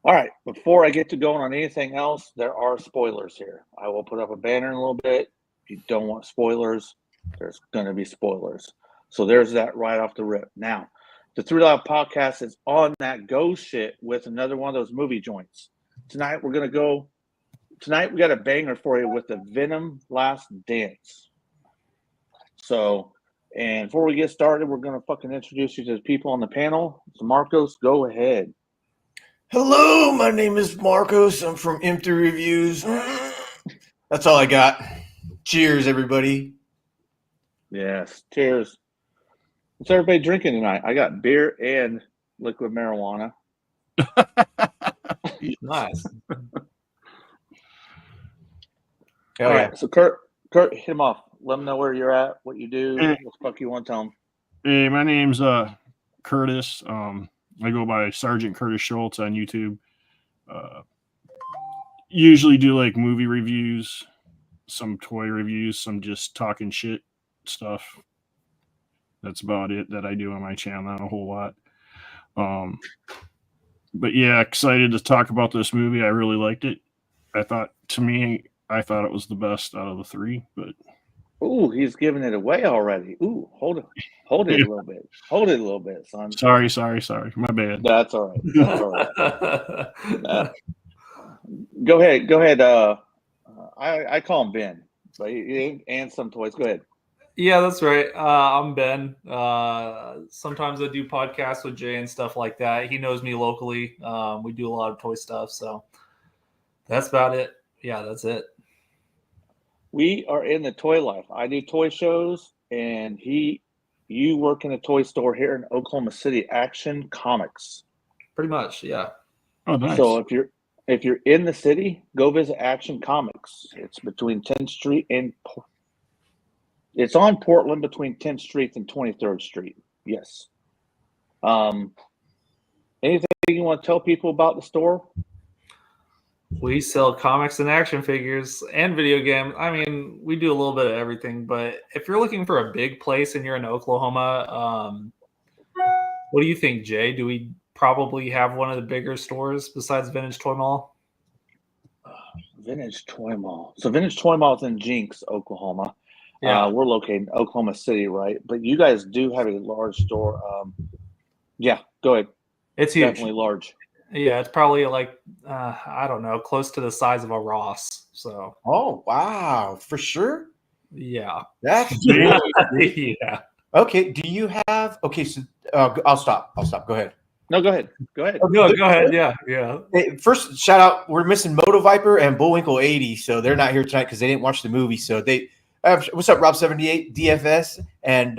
All right. Before I get to going on anything else, there are spoilers here. I will put up a banner in a little bit. If you don't want spoilers, there's going to be spoilers. So there's that right off the rip. Now, the 3 Loud Podcast is on that go shit with another one of those movie joints. Tonight we got a banger for you with the Venom Last Dance. So, and before we get started, we're going to fucking introduce you to the people on the panel. So Marcos, go ahead. Hello, my name is Marcos. I'm from M3 Reviews. That's all I got. Cheers, everybody. Yes, cheers. What's everybody drinking tonight? I got beer and liquid marijuana. Nice. All right, so Kurt, hit him off. Let them know where you're at, what you do, what the fuck you want to tell them. Hey, my name's Curtis. I go by Sergeant Curtis Schultz on YouTube. Usually do like movie reviews, some toy reviews, some just talking shit stuff. That's about it that I do on my channel, not a whole lot. But yeah, excited to talk about this movie. I really liked it. I thought it was the best out of the 3, but ooh, he's giving it away already. Ooh, hold it a little bit. Hold it a little bit, son. Sorry. My bad. That's all right. Go ahead. I call him Ben, but and some toys. Go ahead. Yeah, that's right. I'm Ben. Sometimes I do podcasts with Jay and stuff like that. He knows me locally. We do a lot of toy stuff, so that's about it. Yeah, that's it. We are in the toy life. I do toy shows, and you work in a toy store here in Oklahoma City, Action Comics. Pretty much, yeah. Oh, nice. So if you're in the city, go visit Action Comics. It's between 10th Street and it's on Portland between 10th Street and 23rd Street. Yes. Anything you want to tell people about the store? We sell comics and action figures and video games. I mean, we do a little bit of everything, but if you're looking for a big place and you're in Oklahoma, what do you think, Jay? Do we probably have one of the bigger stores besides Vintage Toy Mall? Vintage Toy Mall. So Vintage Toy Mall is in Jinx, Oklahoma. Yeah. We're located in Oklahoma City, right? But you guys do have a large store. Yeah, go ahead. It's huge. Definitely large. Yeah, it's probably like, I don't know, close to the size of a Ross. So. Oh, wow. For sure? Yeah. That's yeah. Okay, do you have... Okay, so I'll stop. Go ahead. No, go ahead. Go ahead. No, go ahead. Yeah. Hey, first, shout out. We're missing Moto Viper and Bullwinkle 80, so they're not here tonight because they didn't watch the movie. So they... what's up, Rob 78, DFS, and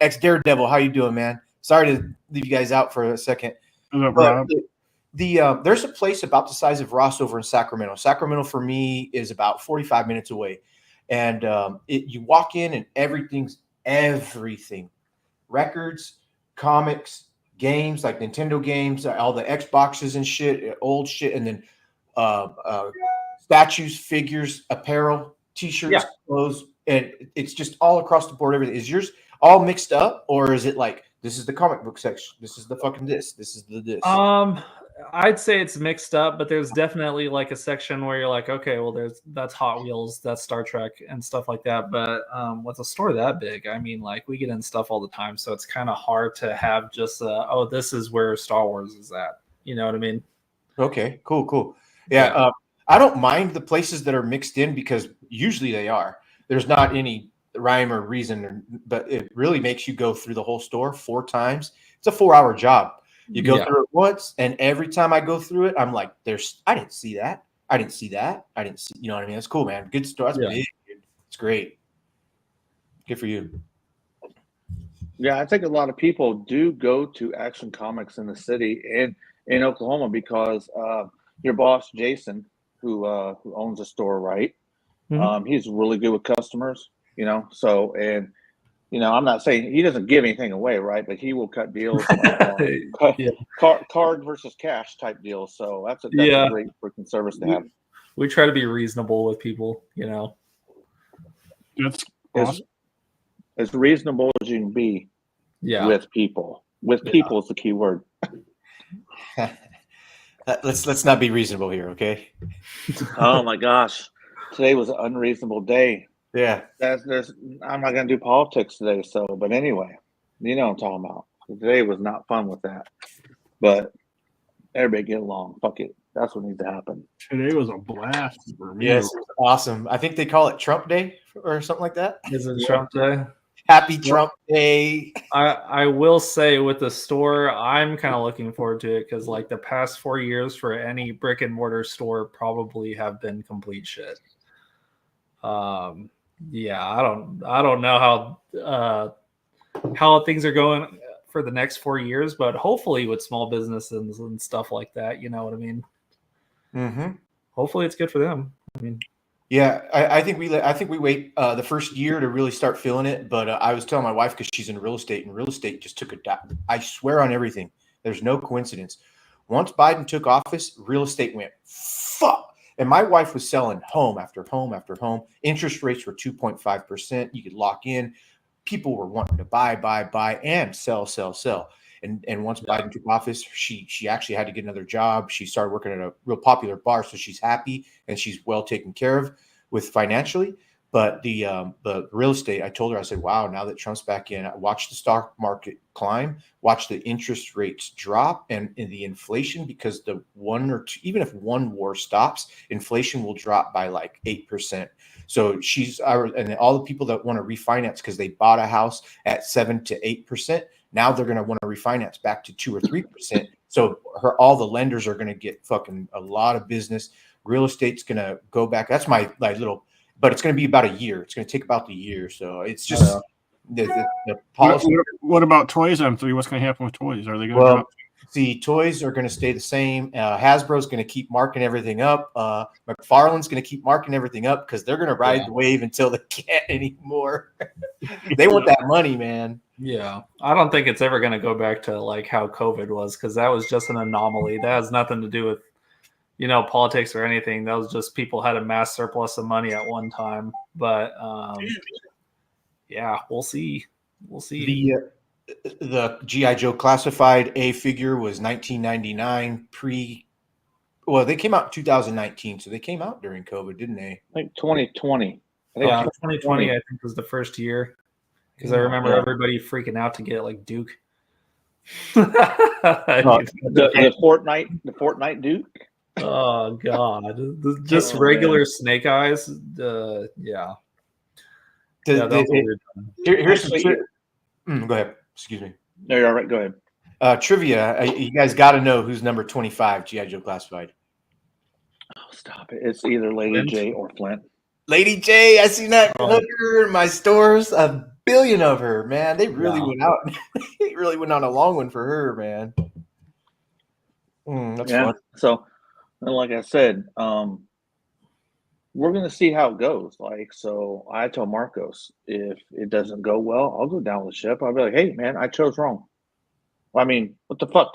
ex Daredevil? How you doing, man? Sorry to leave you guys out for a second. But there's a place about the size of Ross over in Sacramento. Sacramento for me is about 45 minutes away, and you walk in and everything, records, comics, games like Nintendo games, all the Xboxes and shit, old shit, and then statues, figures, apparel, T-shirts, clothes, and it's just all across the board. Everything. Is yours all mixed up, or is it like this is the comic book section, this is the fucking this is the this? I'd say it's mixed up, but there's definitely like a section where you're like, okay, well, that's Hot Wheels, that's Star Trek, and stuff like that. But with a store that big, I mean, like we get in stuff all the time, so it's kind of hard to have just this is where Star Wars is at. You know what I mean? Okay, cool. Yeah. I don't mind the places that are mixed in because usually they are. There's not any rhyme or reason, but it really makes you go through the whole store 4 times. It's a 4-hour job. You go through it once, and every time I go through it, I'm like, I didn't see that. I didn't see, you know what I mean? That's cool, man. Good store. That's big, dude. It's great. Good for you. Yeah, I think a lot of people do go to Action Comics in the city and in Oklahoma because your boss, Jason, who owns a store, right? Mm-hmm. He's really good with customers, so, and, I'm not saying he doesn't give anything away, right? But he will cut deals, card versus cash type deals. So that's a great freaking service to have. We try to be reasonable with people, That's awesome. As reasonable as you can be with people. With people is the key word. Let's not be reasonable here, okay? Oh my gosh, today was an unreasonable day. Yeah. I'm not going to do politics today. So, but anyway, you know what I'm talking about. Today was not fun with that. But everybody get along. Fuck it. That's what needs to happen. Today was a blast for me. Yes, it was awesome. I think they call it Trump Day or something like that. Is it Trump Day? Happy Trump Day. I will say with the store, I'm kind of looking forward to it because like the past 4 years for any brick and mortar store probably have been complete shit. Yeah, I don't know how things are going for the next 4 years, but hopefully with small businesses and stuff like that, you know what I mean? Mm-hmm. Hopefully it's good for them. I mean, yeah, I think we wait the first year to really start feeling it. But I was telling my wife because she's in real estate, and real estate just took a dive. I swear on everything. There's no coincidence. Once Biden took office, real estate went fuck. And my wife was selling home after home after home. Interest rates were 2.5%. You could lock in. People were wanting to buy, and sell. And once Biden took office, she actually had to get another job. She started working at a real popular bar, so she's happy and she's well taken care of with financially. But the real estate, I told her, I said, wow, now that Trump's back in, I watched the stock market climb, watch the interest rates drop, and in the inflation, because the one or two, even if one war stops, inflation will drop by like 8%. So and all the people that want to refinance because they bought a house at 7 to 8%, now they're going to want to refinance back to 2 or 3%. So all the lenders are going to get fucking a lot of business. Real estate's going to go back. That's my little. But it's going to be about a year. It's going to take about the year. So it's just the policy. What about toys, M3? What's going to happen with toys? Are they going to drop? See, toys are going to stay the same. Hasbro's going to keep marking everything up. McFarlane's going to keep marking everything up because they're going to ride the wave until they can't anymore. They want that money, man. Yeah. I don't think it's ever going to go back to like how COVID was because that was just an anomaly. That has nothing to do with politics or anything. That was just people had a mass surplus of money at one time. But yeah, we'll see. We'll see. The G.I. Joe classified A figure was 1999 well, they came out in 2019, so they came out during COVID, didn't they? Like 2020. Yeah, 2020 I think was the first year because I remember everybody freaking out to get like Duke. the Fortnite Duke. Oh God! Just regular Snake Eyes. Yeah. Here's some go ahead. Excuse me. No, you're all right. Go ahead. Trivia. You guys got to know who's number 25 G.I. Joe classified. Oh, stop it! It's either Lady J or Flint. Lady J. I seen that hooker in my stores. A billion of her, man. They really went out. They really went on a long one for her, man. That's fun. So. And like I said, we're going to see how it goes. Like, so I told Marcos, if it doesn't go well, I'll go down with the ship. I'll be like, hey, man, I chose wrong. Well, I mean, what the fuck?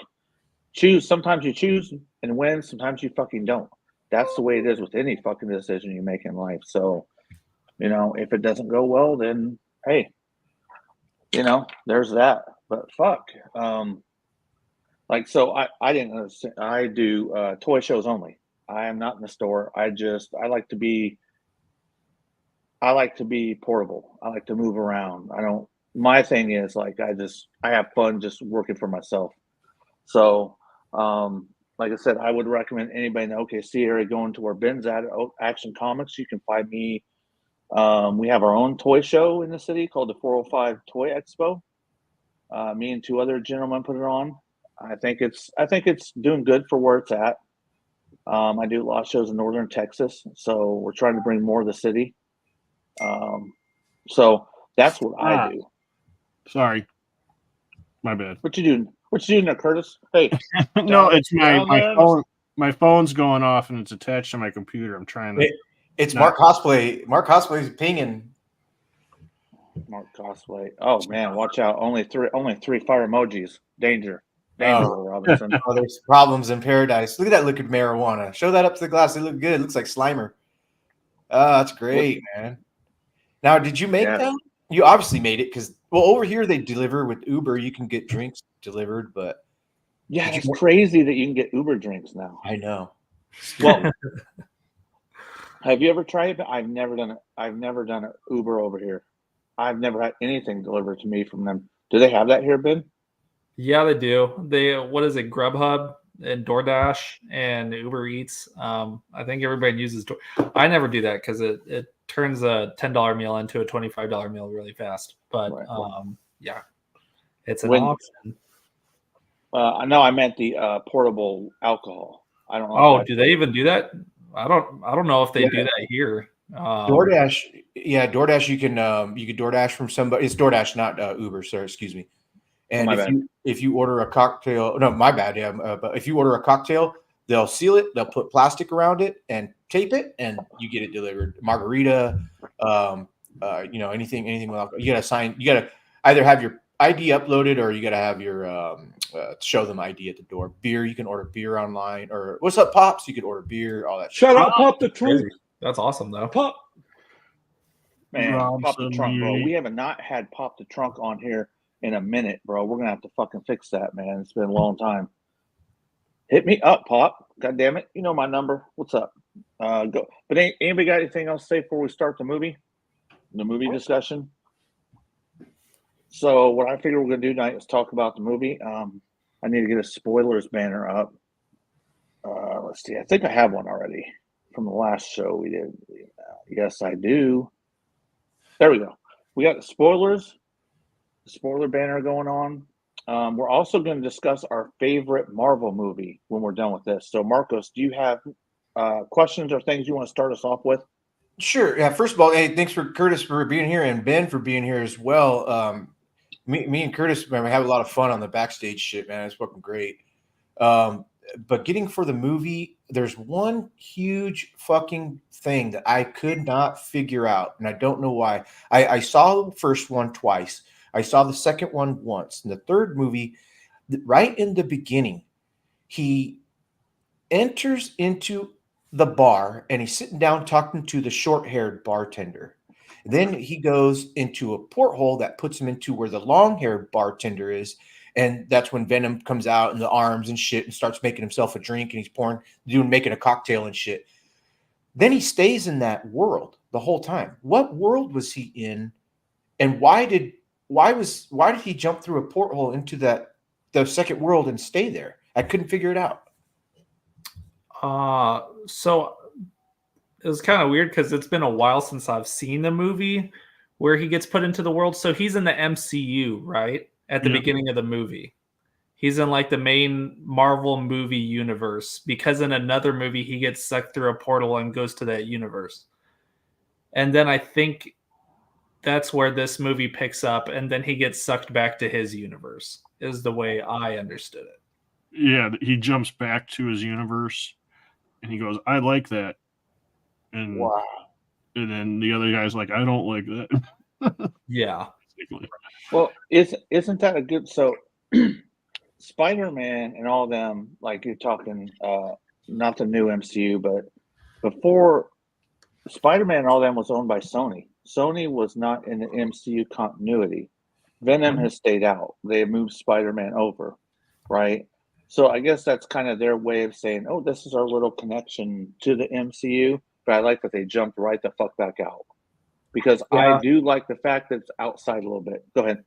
Sometimes you choose and win. Sometimes you fucking don't. That's the way it is with any fucking decision you make in life. So, if it doesn't go well, then, hey, there's that. But fuck. So I didn't understand. I do toy shows only. I am not in the store. I like to be portable. I like to move around. My thing is like, I have fun just working for myself. So, like I said, I would recommend anybody in the OKC area going to where Ben's at Action Comics. You can find me. We have our own toy show in the city called the 405 Toy Expo. Me and two other gentlemen put it on. I think it's doing good for where it's at. I do a lot of shows in northern Texas, so we're trying to bring more of the city. So that's what I do. Sorry, my bad. What you doing? What you doing there, Curtis? Hey, no, it's my phone. My phone's going off and it's attached to my computer. I'm trying to. It's Mark Cosplay. Mark Cosplay is pinging. Mark Cosplay. Oh man, watch out! Only three fire emojis. Danger. Robinson. There's problems in paradise. Look at that liquid marijuana. Show that up to the glass. They look good. It looks like Slimer. Oh, that's great, man. Now, did you make them? You obviously made it because, over here they deliver with Uber. You can get drinks delivered, but Yeah, Did it's you- crazy that you can get Uber drinks now. I know. Well, have you ever tried it? I've never done it. I've never done an Uber over here. I've never had anything delivered to me from them. Do they have that here, Ben? Yeah, they do. They what is it? Grubhub and DoorDash and Uber Eats. I think everybody uses. I never do that because it turns a $10 meal into a $25 meal really fast. But Right. yeah, it's an When option. I know I meant the portable alcohol. I don't know. if Oh, that's do they even do that? I don't know if they do that here. DoorDash, yeah, DoorDash. You can DoorDash from somebody. It's DoorDash, not Uber. Sir, excuse me. And my if bad. you order a cocktail, no, my bad, yeah. But if you order a cocktail, they'll seal it, they'll put plastic around it and tape it, and you get it delivered. Margarita, anything with alcohol. You gotta either have your ID uploaded or you gotta have your show them ID at the door. Beer, you can order beer online, or what's up, Pops? You can order beer, all that. Shut shit. up, pop the trunk. Crazy. That's awesome though. Pop. Man, Rob pop the trunk, bro. 78. We haven't not had pop the trunk on here in a minute, bro. We're gonna have to fucking fix that, man. It's been a long time. Hit me up, Pop. God damn it. You know my number. What's up? Go. But anybody got anything else to say before we start the movie? The movie discussion? So what I figure we're gonna do tonight is talk about the movie. I need to get a spoilers banner up. Let's see. I think I have one already from the last show we did. Yes, I do. There we go. We got the spoilers, the spoiler banner going on. We're also going to discuss our favorite Marvel movie when we're done with this. So, Marcos, do you have questions or things you want to start us off with? Sure. Yeah. First of all, hey, thanks for Curtis for being here and Ben for being here as well. Me and Curtis, man, we have a lot of fun on the backstage shit, man. It's fucking great. But getting for the movie, there's one huge fucking thing that I could not figure out, and I don't know why. I saw the first one twice. I saw the second one once. In the third movie, right in the beginning, he enters into the bar and he's sitting down talking to the short-haired bartender. Then he goes into a porthole that puts him into where the long-haired bartender is. And that's when Venom comes out in the arms and shit and starts making himself a drink, and he's making a cocktail and shit. Then he stays in that world the whole time. What world was he in? And why did he jump through a porthole into the second world and stay there? I couldn't figure it out. So it was kind of weird because it's been a while since I've seen the movie where he gets put into the world. So he's in the MCU, right? At the beginning of the movie. He's in like the main Marvel movie universe because in another movie he gets sucked through a portal and goes to that universe. And then I think that's where this movie picks up, and then he gets sucked back to his universe, is the way I understood it. Yeah, he jumps back to his universe and he goes, I like that. And Wow. and then the other guy's like, I don't like that. Yeah. Well, isn't that a good so Spider-Man and all them, like you're talking not the new MCU, but before Spider-Man and all them was owned by Sony. Sony was not in the MCU continuity. Venom has stayed out. They have moved Spider-Man over, right? So I guess that's kind of their way of saying, oh, this is our little connection to the MCU. But I like that they jumped right the fuck back out. Because Yeah. I do like the fact that it's outside a little bit. Go ahead.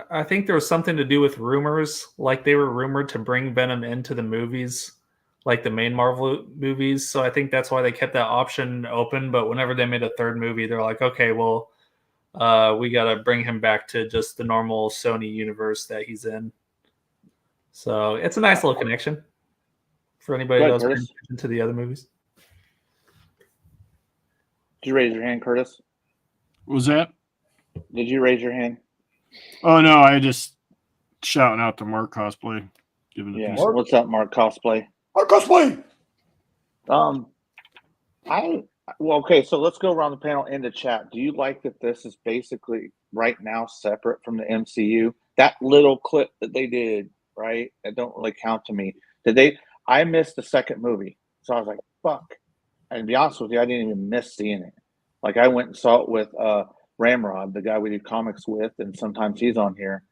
I think there was something to do with rumors. Like they were rumored to bring Venom into the movies, like the main Marvel movies. So I think that's why they kept that option open. But whenever they made a third movie, they're like, okay, well, we got to bring him back to just the normal Sony universe that he's in. So it's a nice little connection for anybody Go that ahead, was paying Curtis. attention to the other movies. Did you raise your hand, Curtis? What was that? Did you raise your hand? Oh no, I just shouting out to Mark Cosplay. Giving a Yeah. piece. What's up, Mark Cosplay? Mark Cosplay. Okay, so let's go around the panel in the chat. Do you like that this is basically right now separate from the MCU? That little clip that they did, right? That don't really count to me. I missed the second movie. So I was like, fuck. And to be honest with you, I didn't even miss seeing it. Like I went and saw it with Ramrod, the guy we do comics with, and sometimes he's on here.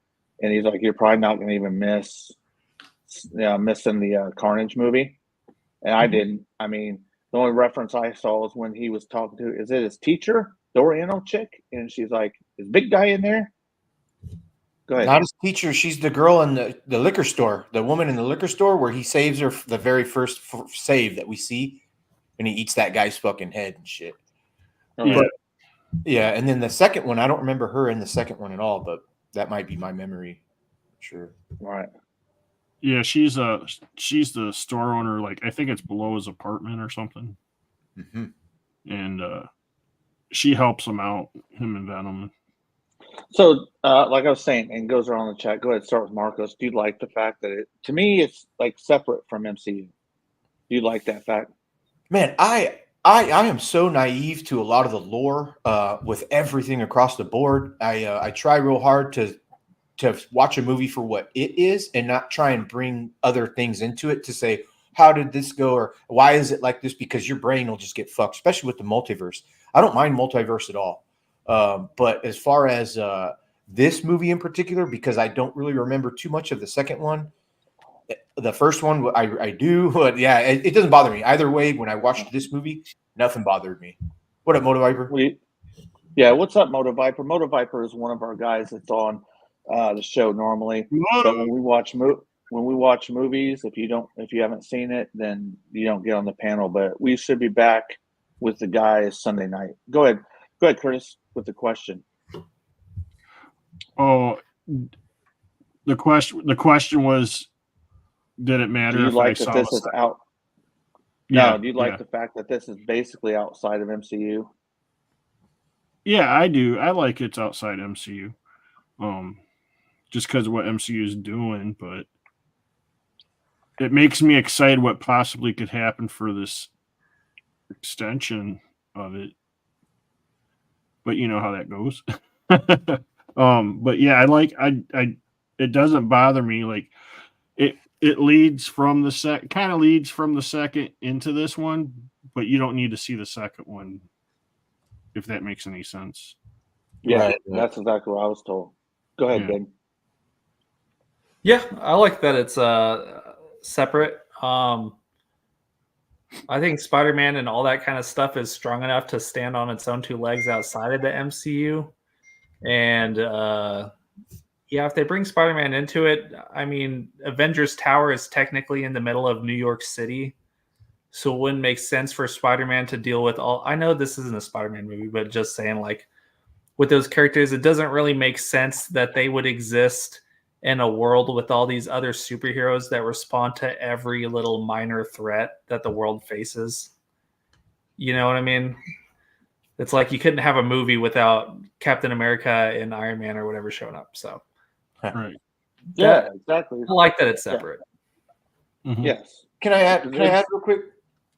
And he's like, you're probably not gonna even miss missing the Carnage movie, and I didn't. I mean, the only reference I saw was when he was talking to, is it his teacher, the Oriental chick, and she's like, "Is big guy in there?" Go ahead. Not his teacher. She's the girl in the liquor store, the woman in the liquor store where he saves her the very first save that we see, and he eats that guy's fucking head and shit. Yeah. But, yeah, and then the second one, I don't remember her in the second one at all, but that might be my memory. Sure. Right. Yeah, she's the store owner. Like, I think it's below his apartment or something, Mm-hmm. and she helps him out, him and Venom. So, like I was saying, and goes around the chat. Go ahead, start with Marcos. Do you like the fact that to me, it's like separate from MCU? Do you like that fact? Man, I am so naive to a lot of the lore with everything across the board. I try real hard to watch a movie for what it is and not try and bring other things into it to say, how did this go? Or why is it like this? Because your brain will just get fucked, especially with the multiverse. I don't mind multiverse at all. But as far as this movie in particular, because I don't really remember too much of the second one, the first one I do, but yeah, it doesn't bother me either way. When I watched this movie, nothing bothered me. What up, Moto Viper? Yeah, what's up, Moto Viper? Moto Viper is one of our guys that's on the show normally. But when we watch movies, if you haven't seen it, then you don't get on the panel. But we should be back with the guys Sunday night. Go ahead, Curtis, with the question. Oh, the question was, did it matter Do you if like I that saw this the is out? Yeah, No, do you like yeah. the fact that this is basically outside of MCU? Yeah, I do. I like it's outside MCU. Just because of what MCU is doing, but it makes me excited what possibly could happen for this extension of it. But you know how that goes. But yeah, I it doesn't bother me. Like it leads from the second into this one, but you don't need to see the second one, if that makes any sense. Yeah, Right. that's exactly what I was told. Go ahead, Yeah. Ben. Yeah, I like that it's separate. I think Spider-Man and all that kind of stuff is strong enough to stand on its own two legs outside of the MCU. And yeah, if they bring Spider-Man into it, I mean, Avengers Tower is technically in the middle of New York City. So it wouldn't make sense for Spider-Man to deal with all. I know this isn't a Spider-Man movie, but just saying, like, with those characters, it doesn't really make sense that they would exist in a world with all these other superheroes that respond to every little minor threat that the world faces. You know what I mean? It's like you couldn't have a movie without Captain America and Iron Man or whatever showing up. So, Right. Yeah, exactly. I like that it's separate. Mhm. Yes. Can I add real quick?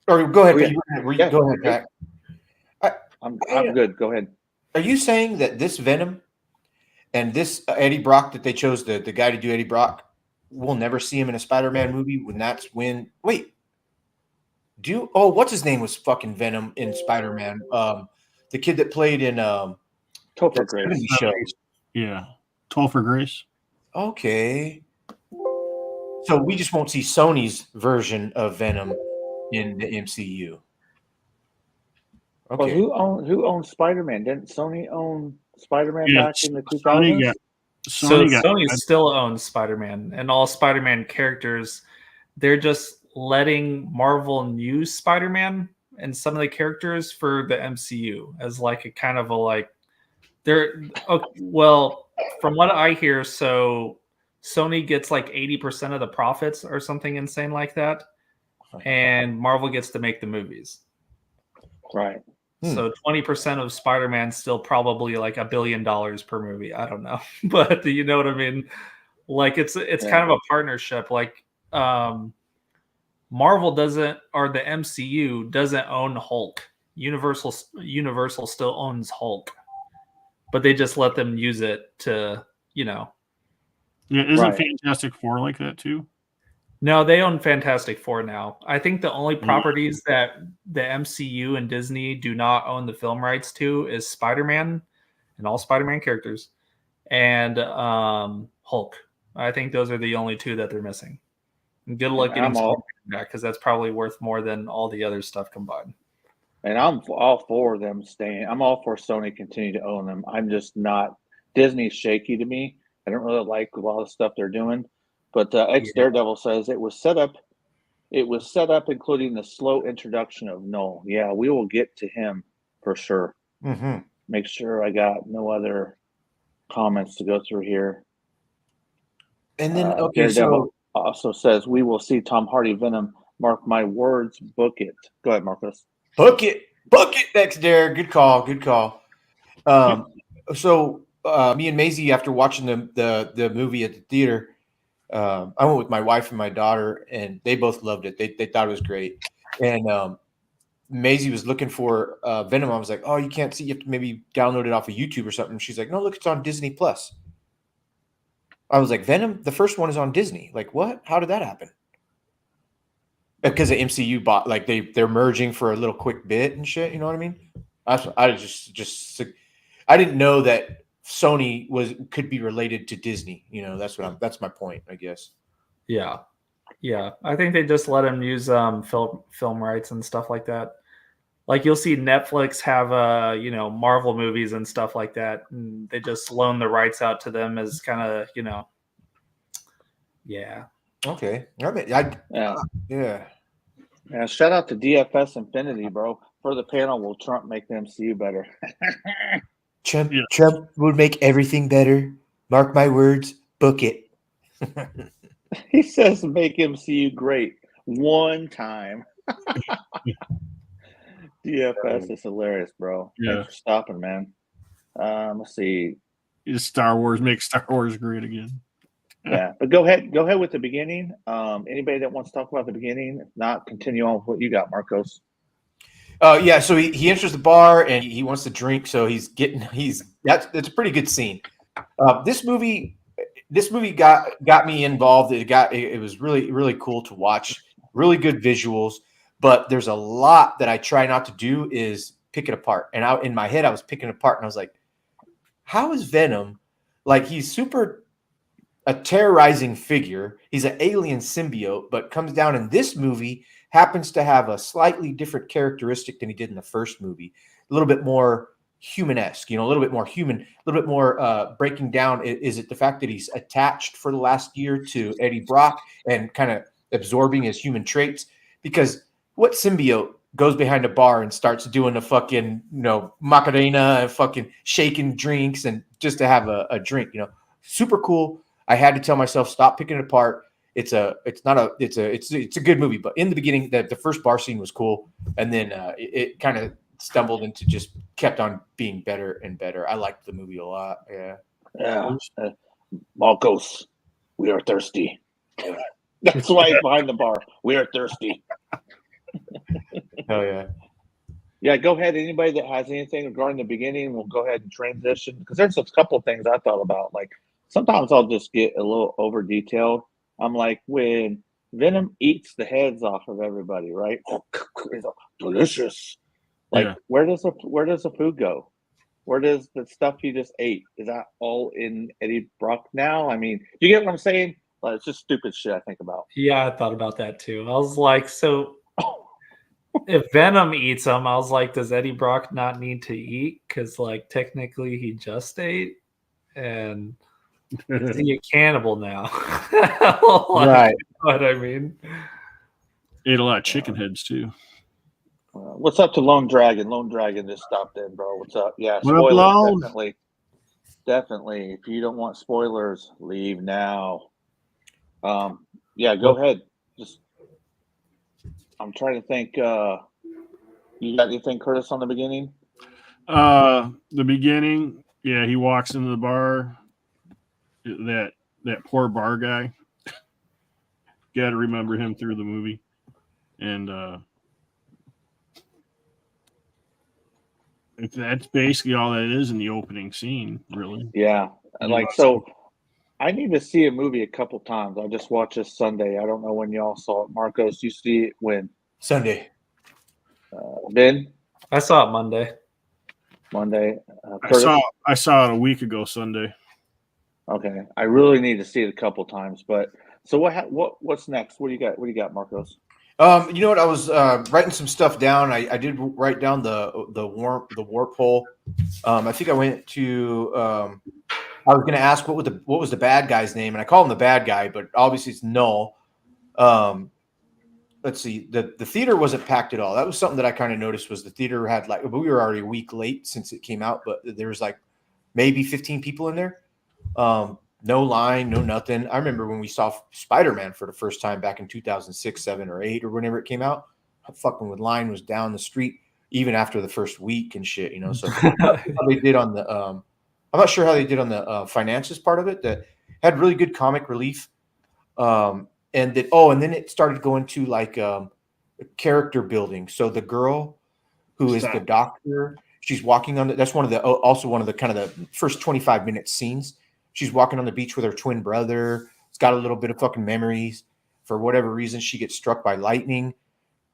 Or go ahead. Oh, yeah. Go ahead, Pat. I'm good. Go ahead. Are you saying that this Venom and this Eddie Brock that they chose the guy to do Eddie Brock, we'll never see him in a Spider-Man movie? What's his name was fucking Venom in Spider-Man? The kid that played in Topher that Grace. 70s show. Yeah. Topher Grace. Okay. So we just won't see Sony's version of Venom in the MCU. Okay. Well, who owned Spider-Man? Didn't Sony own Spider-Man back in the 2000s? Sony still owns Spider-Man, and all Spider-Man characters. They're just letting Marvel use Spider-Man and some of the characters for the MCU as like a kind of a like. Well, from what I hear, so Sony gets like 80% of the profits or something insane like that, and Marvel gets to make the movies. Right. So 20% of Spider-Man still probably like $1 billion per movie. I don't know, but you know what I mean? Like it's kind of a partnership. Like Marvel doesn't, or the MCU doesn't own Hulk. Universal still owns Hulk, but they just let them use it to, you know. Yeah, isn't Fantastic Four like that too? No, they own Fantastic Four now. I think the only properties that the MCU and Disney do not own the film rights to is Spider-Man and all Spider-Man characters and Hulk. I think those are the only two that they're missing. Good luck getting I'm all, back because that's probably worth more than all the other stuff combined. and I'm all for them staying. I'm all for Sony continue to own them. I'm just not. Disney's shaky to me. I don't really like a lot of stuff they're doing. But Ex Daredevil says it was set up. It was set up, including the slow introduction of Noel. Yeah, we will get to him for sure. Mm-hmm. Make sure I got no other comments to go through here. And then Daredevil also says we will see Tom Hardy Venom. Mark my words, book it. Go ahead, Marcus. book it next, Derek. Good call. So me and Maisie, after watching the movie at the theater, I went with my wife and my daughter, and they both loved it. They thought it was great. And Maisie was looking for Venom. I was like, "Oh, you can't see. You have to maybe download it off of YouTube or something." She's like, "No, look, it's on Disney Plus." I was like, "Venom, the first one is on Disney. Like, what? How did that happen?" Because the MCU bought, like, they're merging for a little quick bit and shit. You know what I mean? I just I didn't know that Sony could be related to Disney. You know, that's my point, I guess. Yeah. I think they just let him use film rights and stuff like that. Like you'll see Netflix have Marvel movies and stuff like that, and they just loan the rights out to them as kind of yeah. Okay. Yeah. Shout out to DFS Infinity, bro. For the panel, will Trump make the MCU better? Trump would make everything better. Mark my words. Book it. He says make MCU great one time. DFS is hilarious, bro. Yeah. Thanks for stopping, man. Let's see. Is Star Wars make Star Wars great again? Yeah, but go ahead with the beginning. Anybody that wants to talk about the beginning, if not, continue on with what you got, Marcos. Yeah, so he enters the bar and he wants to drink, so that's a pretty good scene. This movie got me involved. It was really, really cool to watch. Really good visuals, but there's a lot that I try not to do is pick it apart. And in my head, I was picking it apart, and I was like, how is Venom, like, he's a terrorizing figure. He's an alien symbiote, but comes down in this movie, happens to have a slightly different characteristic than he did in the first movie. A little bit more human-esque, a little bit more human, a little bit more breaking down. Is it the fact that he's attached for the last year to Eddie Brock and kind of absorbing his human traits? Because what symbiote goes behind a bar and starts doing the fucking, Macarena and fucking shaking drinks and just to have a drink, super cool. I had to tell myself, stop picking it apart. It's a good movie, but in the beginning, the first bar scene was cool, and then it kind of stumbled into just kept on being better and better. I liked the movie a lot. Yeah. Marcos, we are thirsty. That's why he's behind the bar. We are thirsty. Hell yeah. Yeah, go ahead. Anybody that has anything regarding the beginning, we'll go ahead and transition, because there's a couple of things I thought about. Like, sometimes I'll just get a little over detailed. I'm like, when Venom eats the heads off of everybody, right? Oh, delicious. Like, where does the food go? Where does the stuff he just ate? Is that all in Eddie Brock now? I mean, you get what I'm saying? Like, it's just stupid shit I think about. Yeah, I thought about that too. I was like, so if Venom eats him, I was like, does Eddie Brock not need to eat? Because, like, technically he just ate. And is he a cannibal now? Right. What I mean? Ate a lot of chicken heads too. What's up to Lone Dragon? Lone Dragon just stopped in, bro. What's up? Yeah, What spoilers, up, definitely. Definitely. If you don't want spoilers, leave now. Yeah, go ahead. Just, I'm trying to think. You got anything, Curtis, on the beginning? The beginning, yeah, he walks into the bar. That poor bar guy. Got to remember him through the movie, and that's basically all that is in the opening scene, really. Yeah, like, so I need to see a movie a couple times. I just watched this Sunday. I don't know when y'all saw it. Marcos, you see it when? Sunday. Ben? I saw it Monday. I saw it a week ago Sunday. Okay, I really need to see it a couple times, but So what's next? What do you got? What do you got, Marcos? You know what? I was writing some stuff down. I did write down the warp hole. I think I went to. I was going to ask what was the bad guy's name, and I call him the bad guy, but obviously it's Null. Let's see. The theater wasn't packed at all. That was something that I kind of noticed. Was the theater had like, we were already a week late since it came out, but there was like maybe 15 people in there. No line, no nothing. I remember when we saw Spider-Man for the first time back in 2006, 7, or 8, or whenever it came out. Fucking with line was down the street even after the first week and shit, you know. So how they did on the I'm not sure how they did on the finances part of it. That had really good comic relief. And then it started going to like character building. So the girl who is the doctor, she's walking on that's one of the kind of the first 25 minute scenes. She's walking on the beach with her twin brother. It's got a little bit of fucking memories. For whatever reason, she gets struck by lightning,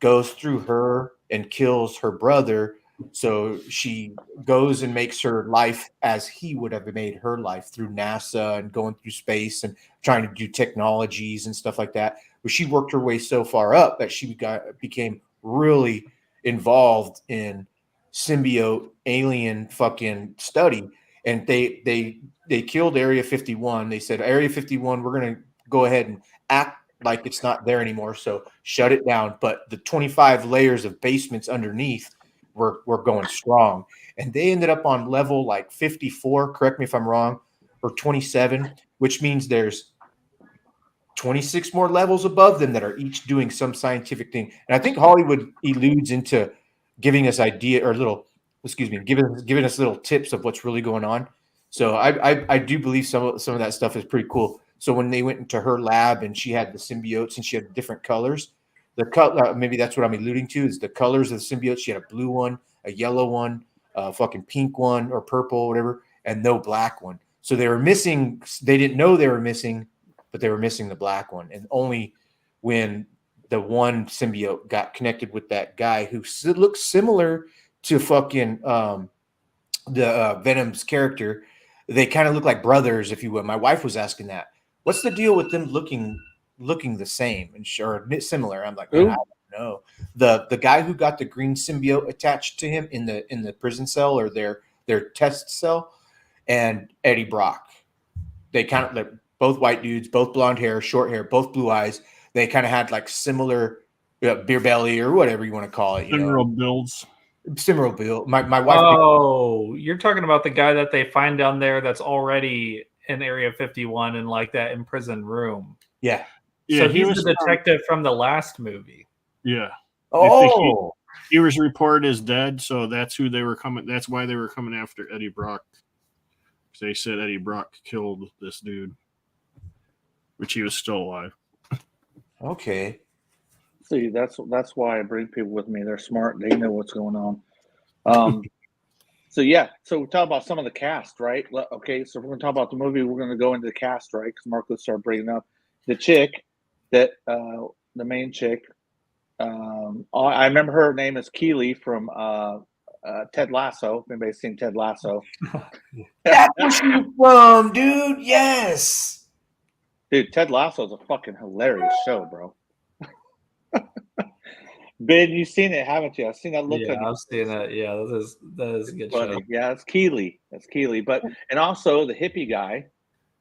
goes through her and kills her brother. So she goes and makes her life as he would have made her life through NASA and going through space and trying to do technologies and stuff like that. But she worked her way so far up that she became really involved in symbiote alien fucking study. And they killed Area 51. They said, Area 51, we're going to go ahead and act like it's not there anymore. So shut it down. But the 25 layers of basements underneath were going strong. And they ended up on level like 54, correct me if I'm wrong, or 27, which means there's 26 more levels above them that are each doing some scientific thing. And I think Hollywood alludes into giving us giving us little tips of what's really going on. So I do believe some of that stuff is pretty cool. So when they went into her lab and she had the symbiotes and she had different colors, maybe that's what I'm alluding to is the colors of the symbiotes. She had a blue one, a yellow one, a fucking pink one or purple, whatever, and no black one. So they were missing. They didn't know they were missing, but they were missing the black one. And only when the one symbiote got connected with that guy who looks similar to fucking the Venom's character, they kind of look like brothers, if you will. My wife was asking that. What's the deal with them looking the same and or similar? I'm like, man, I don't know. The guy who got the green symbiote attached to him in the prison cell or their test cell, and Eddie Brock. They're both white dudes, both blonde hair, short hair, both blue eyes. They kind of had like similar beer belly or whatever you want to call it. Similar builds. Similar build. My wife. Oh, you're talking about the guy that they find down there that's already in Area 51 in like that imprisoned room. Yeah. So he's the detective from the last movie. Yeah. Oh. He was reported as dead, so that's who they were coming. That's why they were coming after Eddie Brock. They said Eddie Brock killed this dude, which he was still alive. Okay. See, that's why I bring people with me. They're smart. They know what's going on. So we talk about some of the cast, right? Okay, so if we're going to talk about the movie, we're going to go into the cast, right? Because Marco started bringing up the chick that the main chick. I remember her name is Keely from Ted Lasso. If anybody's seen Ted Lasso, that's where she's from, dude. Yes, dude. Ted Lasso is a fucking hilarious show, bro. Ben, you've seen it, haven't you? I've seen that look. Yeah, I've seen that. Yeah, that is a good show. Yeah, it's Keely. That's Keely. But and also the hippie guy.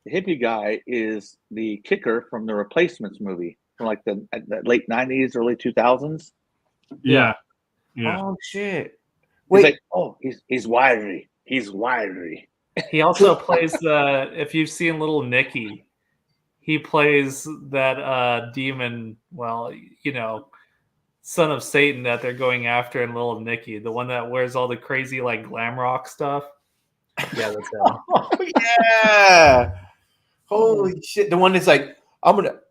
The hippie guy is the kicker from the Replacements movie from like the late 90s, early 2000s. Yeah. Oh shit! Wait. He's wiry. He's wiry. He also plays if you've seen Little Nicky, he plays that demon. Well, son of Satan that they're going after in Little Nicky, the one that wears all the crazy like glam rock stuff. Yeah, that's him. Oh yeah! Holy shit! The one that's like,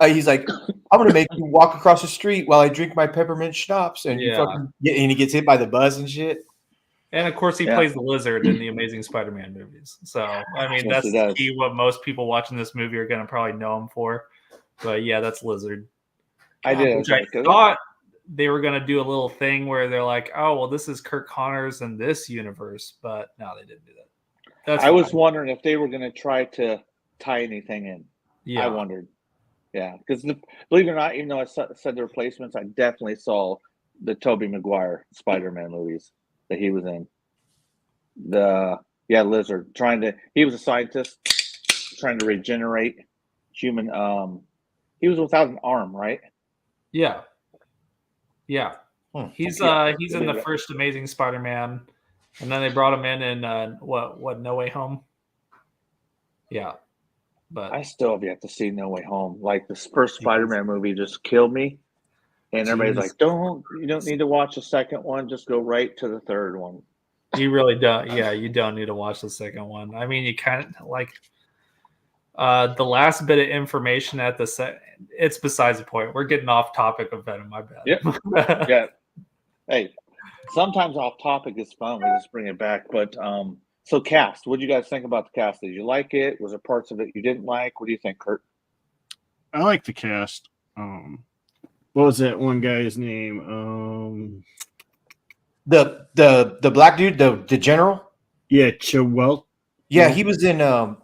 he's like, I'm gonna make you walk across the street while I drink my peppermint schnapps, and and he gets hit by the bus and shit. And of course, he plays the Lizard in the Amazing Spider-Man movies. So I mean, that's the key. What most people watching this movie are gonna probably know him for. But yeah, that's Lizard. I thought they were going to do a little thing where they're like, oh, well, this is Kirk Connors in this universe. But no, they didn't do that. I was wondering if they were going to try to tie anything in. Yeah. I wondered. Yeah, because believe it or not, even though I said the replacements, I definitely saw the Tobey Maguire Spider-Man movies that he was in. Lizard he was a scientist trying to regenerate human. He was without an arm, right? Yeah. Yeah. He's in the Yeah. first Amazing Spider-Man, and then they brought him in what No Way Home. Yeah, but I still have yet to see No Way Home. Like the first Spider-Man movie just killed me, and everybody's like, you don't need to watch the second one. Just go right to the third one. You really don't. Yeah, you don't need to watch the second one. I mean, you kind of like the last bit of information at the set. It's besides the point. We're getting off topic of Venom. My bad. Yep. Yeah. Hey, sometimes off topic is fun. We just bring it back. But so cast. What do you guys think about the cast? Did you like it? Was there parts of it you didn't like? What do you think, Kurt? I like the cast. What was that one guy's name? The black dude, the general. Yeah, Chewell. Yeah, he was in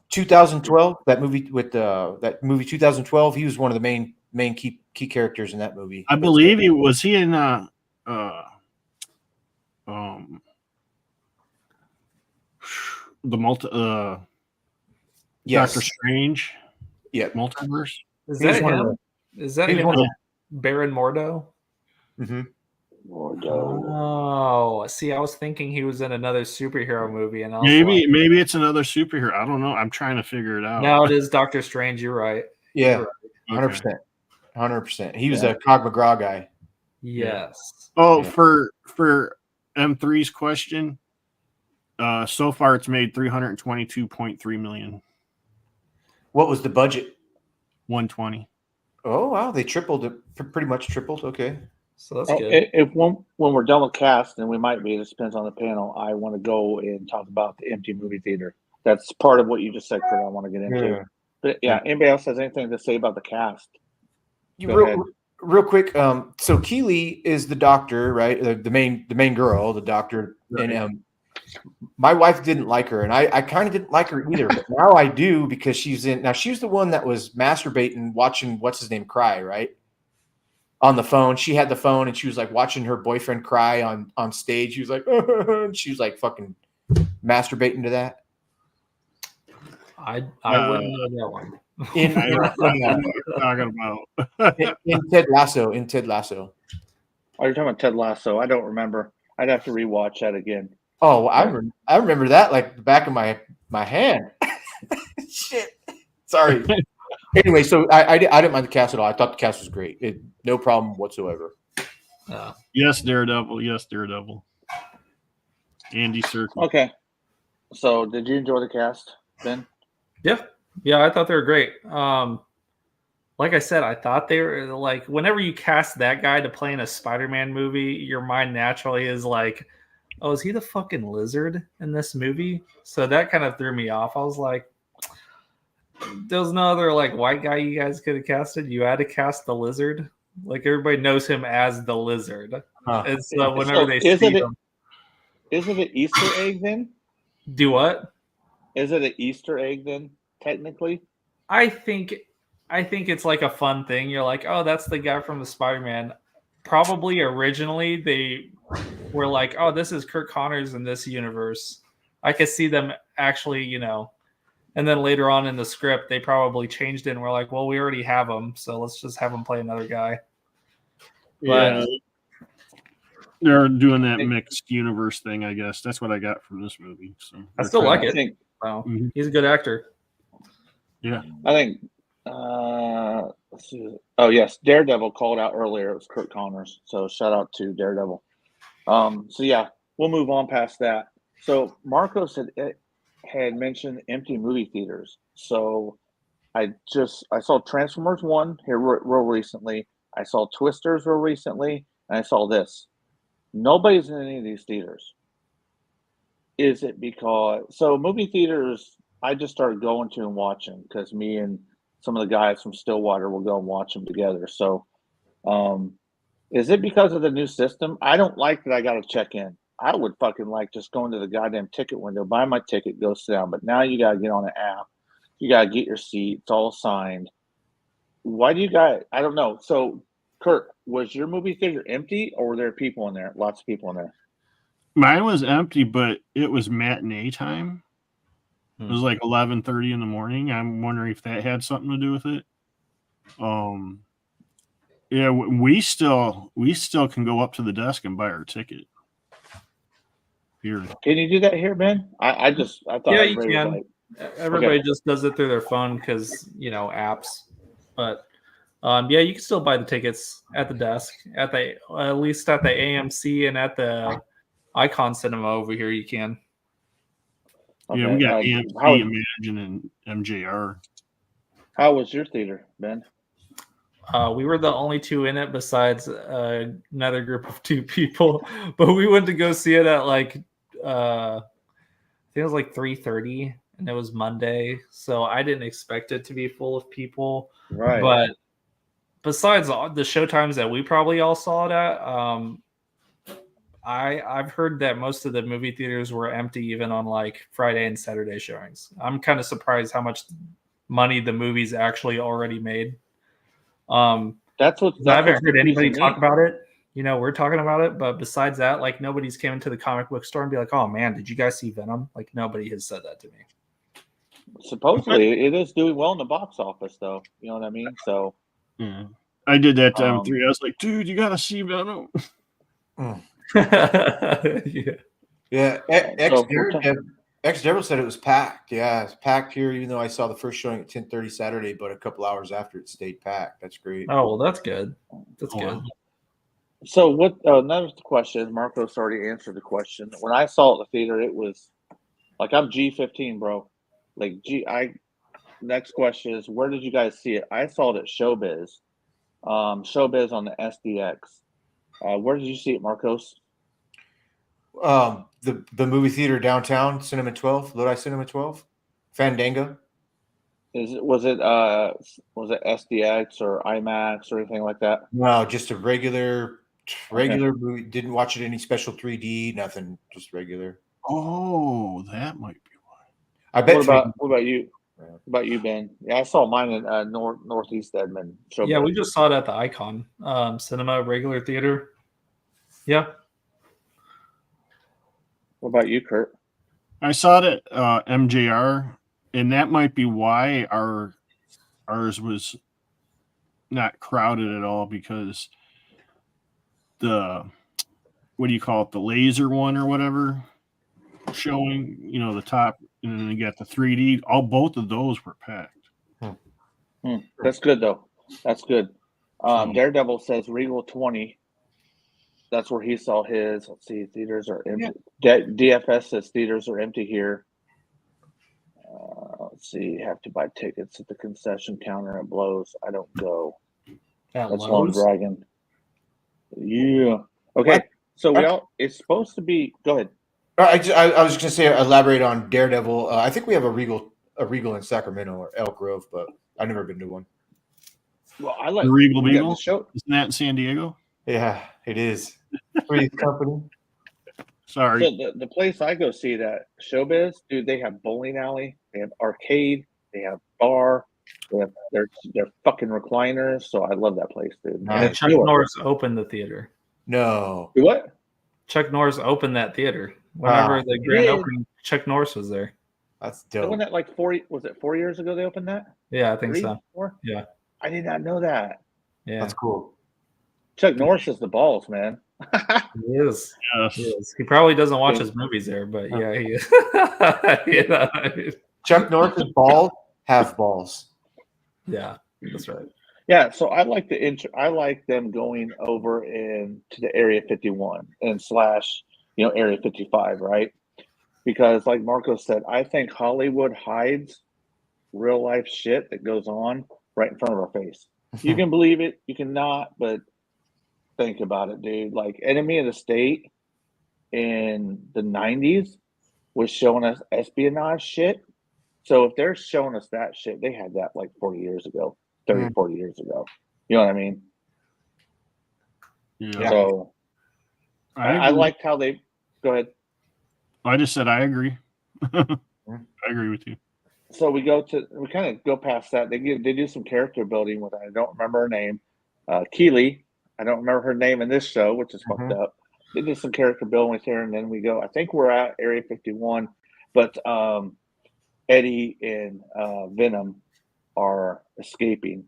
2012. That movie with 2012. He was one of the main key characters in that movie. I believe he was. He in the yes. Doctor Strange. Yeah, multiverse. Is that him? Is that him? Baron Mordo? Mm-hmm. Oh, see, I was thinking he was in another superhero movie, and maybe it's another superhero. I don't know. I'm trying to figure it out. No, it is Doctor Strange. You're right. Yeah, 100%. 100%. He was a Cog McGraw guy. Yes. Oh, for M3's question, so far it's made $322.3 million. What was the budget? 120. Oh wow, they tripled it. Pretty much tripled. Okay. So that's good. If when we're done with cast, and we might be, this depends on the panel, I want to go and talk about the empty movie theater. That's part of what you just said, Kurt, I want to get into. Yeah. But anybody else has anything to say about the cast? Real quick, so Keely is the doctor, right? The main girl, the doctor. Right. And my wife didn't like her, and I kind of didn't like her either, but now I do because she's the one that was masturbating, watching what's his name cry, right? On the phone. She had the phone and she was like watching her boyfriend cry on stage. She was like, and she was like fucking masturbating to that. I wouldn't know that one. In Ted Lasso. In Ted Lasso. Oh, you're talking about Ted Lasso. I don't remember. I'd have to rewatch that again. Oh, I remember that like the back of my hand. Shit. Sorry. Anyway, so I didn't mind the cast at all. I thought the cast was great. No problem whatsoever. Yes, Daredevil. Yes, Daredevil. Andy Serkis. Okay. So, did you enjoy the cast, Ben? Yeah, I thought they were great. Like I said, I thought they were like, whenever you cast that guy to play in a Spider-Man movie, your mind naturally is like, oh, is he the fucking lizard in this movie? So that kind of threw me off. I was like, there was no other like white guy you guys could have casted. You had to cast the lizard. Like everybody knows him as the lizard. And so whenever they see him, is it an Easter egg then? Do what? Is it an Easter egg then? Technically, I think it's like a fun thing. You're like, oh, that's the guy from the Spider-Man. Probably originally they were like, oh, this is Kirk Connors in this universe. I could see them actually, and then later on in the script, they probably changed it and were like, well, we already have him, so let's just have him play another guy. Yeah. They're doing that mixed universe thing, I guess. That's what I got from this movie. So I still like it. Wow. He's a good actor. Yeah. I think let's see. Oh yes, Daredevil called out earlier. It was Kirk Connors. So shout out to Daredevil. So yeah, we'll move on past that. So Marcos had mentioned empty movie theaters. So I saw Transformers 1 here real recently. I saw Twisters real recently, and I saw this. Nobody's in any of these theaters. Is it because movie theaters I just started going to and watching because me and some of the guys from Stillwater will go and watch them together. So is it because of the new system? I don't like that I got to check in. I would fucking like just going to the goddamn ticket window, buy my ticket, go sit down. But now you got to get on an app. You got to get your seat. It's all signed. why do you guys? I don't know. So, Kurt, was your movie theater empty, or were there people in there? Lots of people in there. Mine was empty, but it was matinee time. It was like 11:30 in the morning. I'm wondering if that had something to do with it. Yeah, we still can go up to the desk and buy our ticket. Here. Can you do that here, Ben? I thought Yeah, you everybody was can. like, Everybody just does it through their phone because apps. But yeah, you can still buy the tickets at the desk at least at the AMC and at the Icon Cinema over here. You can. okay. Yeah, we got AMC, Imagine, and MJR. How was your theater, Ben? We were the only two in it besides another group of two people, but we went to go see it at I think it was like 3:30, and it was Monday, so I didn't expect it to be full of people. Right. But besides the show times that we probably all saw it at, I've heard that most of the movie theaters were empty even on like Friday and Saturday showings. I'm kind of surprised how much money the movies actually already made. That's what I haven't heard anybody talk about it. We're talking about it, but besides that, like nobody's came into the comic book store and be like, "Oh man, did you guys see Venom?" Like nobody has said that to me. Supposedly, it is doing well in the box office, though. You know what I mean? So, yeah. I did that time 3. I was like, "Dude, you gotta see Venom." Yeah. X-Devil said it was packed. Yeah, it's packed here, even though I saw the first showing at 10:30 Saturday, but a couple hours after it stayed packed. That's great. Oh, well, that's good. That's good. Wow. So what? Another question. Marcos already answered the question. When I saw it at the theater, it was like I'm G15, bro. Like Next question is, where did you guys see it? I saw it at Showbiz. Showbiz on the SDX. Where did you see it, Marcos? The movie theater downtown, Cinema 12, Lodi Cinema 12, Fandango. Was it SDX or IMAX or anything like that? No, just a regular movie. Didn't watch it any special 3D, nothing, just regular. Oh, that might be why. I bet. What about you? What about you, Ben? Yeah, I saw mine in Northeast Edmond. Yeah, we just saw it at the Icon Cinema regular theater. Yeah. What about you, Kurt? I saw it at MJR, and that might be why ours was not crowded at all, because the the laser one or whatever showing, the top, and then you got the 3D. Both of those were packed. That's good though. That's good. Daredevil says Regal 20. That's where he saw his. Let's see, theaters are empty. Yeah. DFS says theaters are empty here. Let's see, you have to buy tickets at the concession counter at Blows. I don't go. That's Long Dragon. Yeah. Okay. What? So it's supposed to be. Go ahead. I was just gonna say, elaborate on Daredevil. I think we have a Regal in Sacramento or Elk Grove, but I've never been to one. Well, I like the Regal Beagle. Isn't that in San Diego? Yeah, it is. Free company. Sorry. So the place I go see that Showbiz, dude, they have bowling alley, they have arcade, they have bar, they have their fucking recliners. So I love that place, dude. Nice. Chuck Norris opened the theater. No. What? Chuck Norris opened that theater. Whenever the grand opening, Chuck Norris was there. That's dope. Wasn't that like 4 years ago they opened that? Yeah, I think 3, so. 4? Yeah. I did not know that. Yeah. That's cool. Chuck Norris is the balls, man. He is. Yes. He is. He probably doesn't watch his movies there, but yeah, he is. Chuck Norris is bald, half balls. Yeah, that's right. Yeah, so I like I like them going over to the Area 51 and / Area 55, right? Because like Marco said, I think Hollywood hides real life shit that goes on right in front of our face. You can believe it, you cannot, but think about it, dude. Like Enemy of the State in the 90s was showing us espionage shit. So if they're showing us that shit, they had that like 40 years ago, 30, 40 years ago. You know what I mean? Yeah. So I liked how they go ahead. I just said I agree. I agree with you. so we kind of go past that. They do some character building with, I don't remember her name, Keely. I don't remember her name in this show, which is fucked up. They did some character building with her, and then we go. I think we're at Area 51, but Eddie and Venom are escaping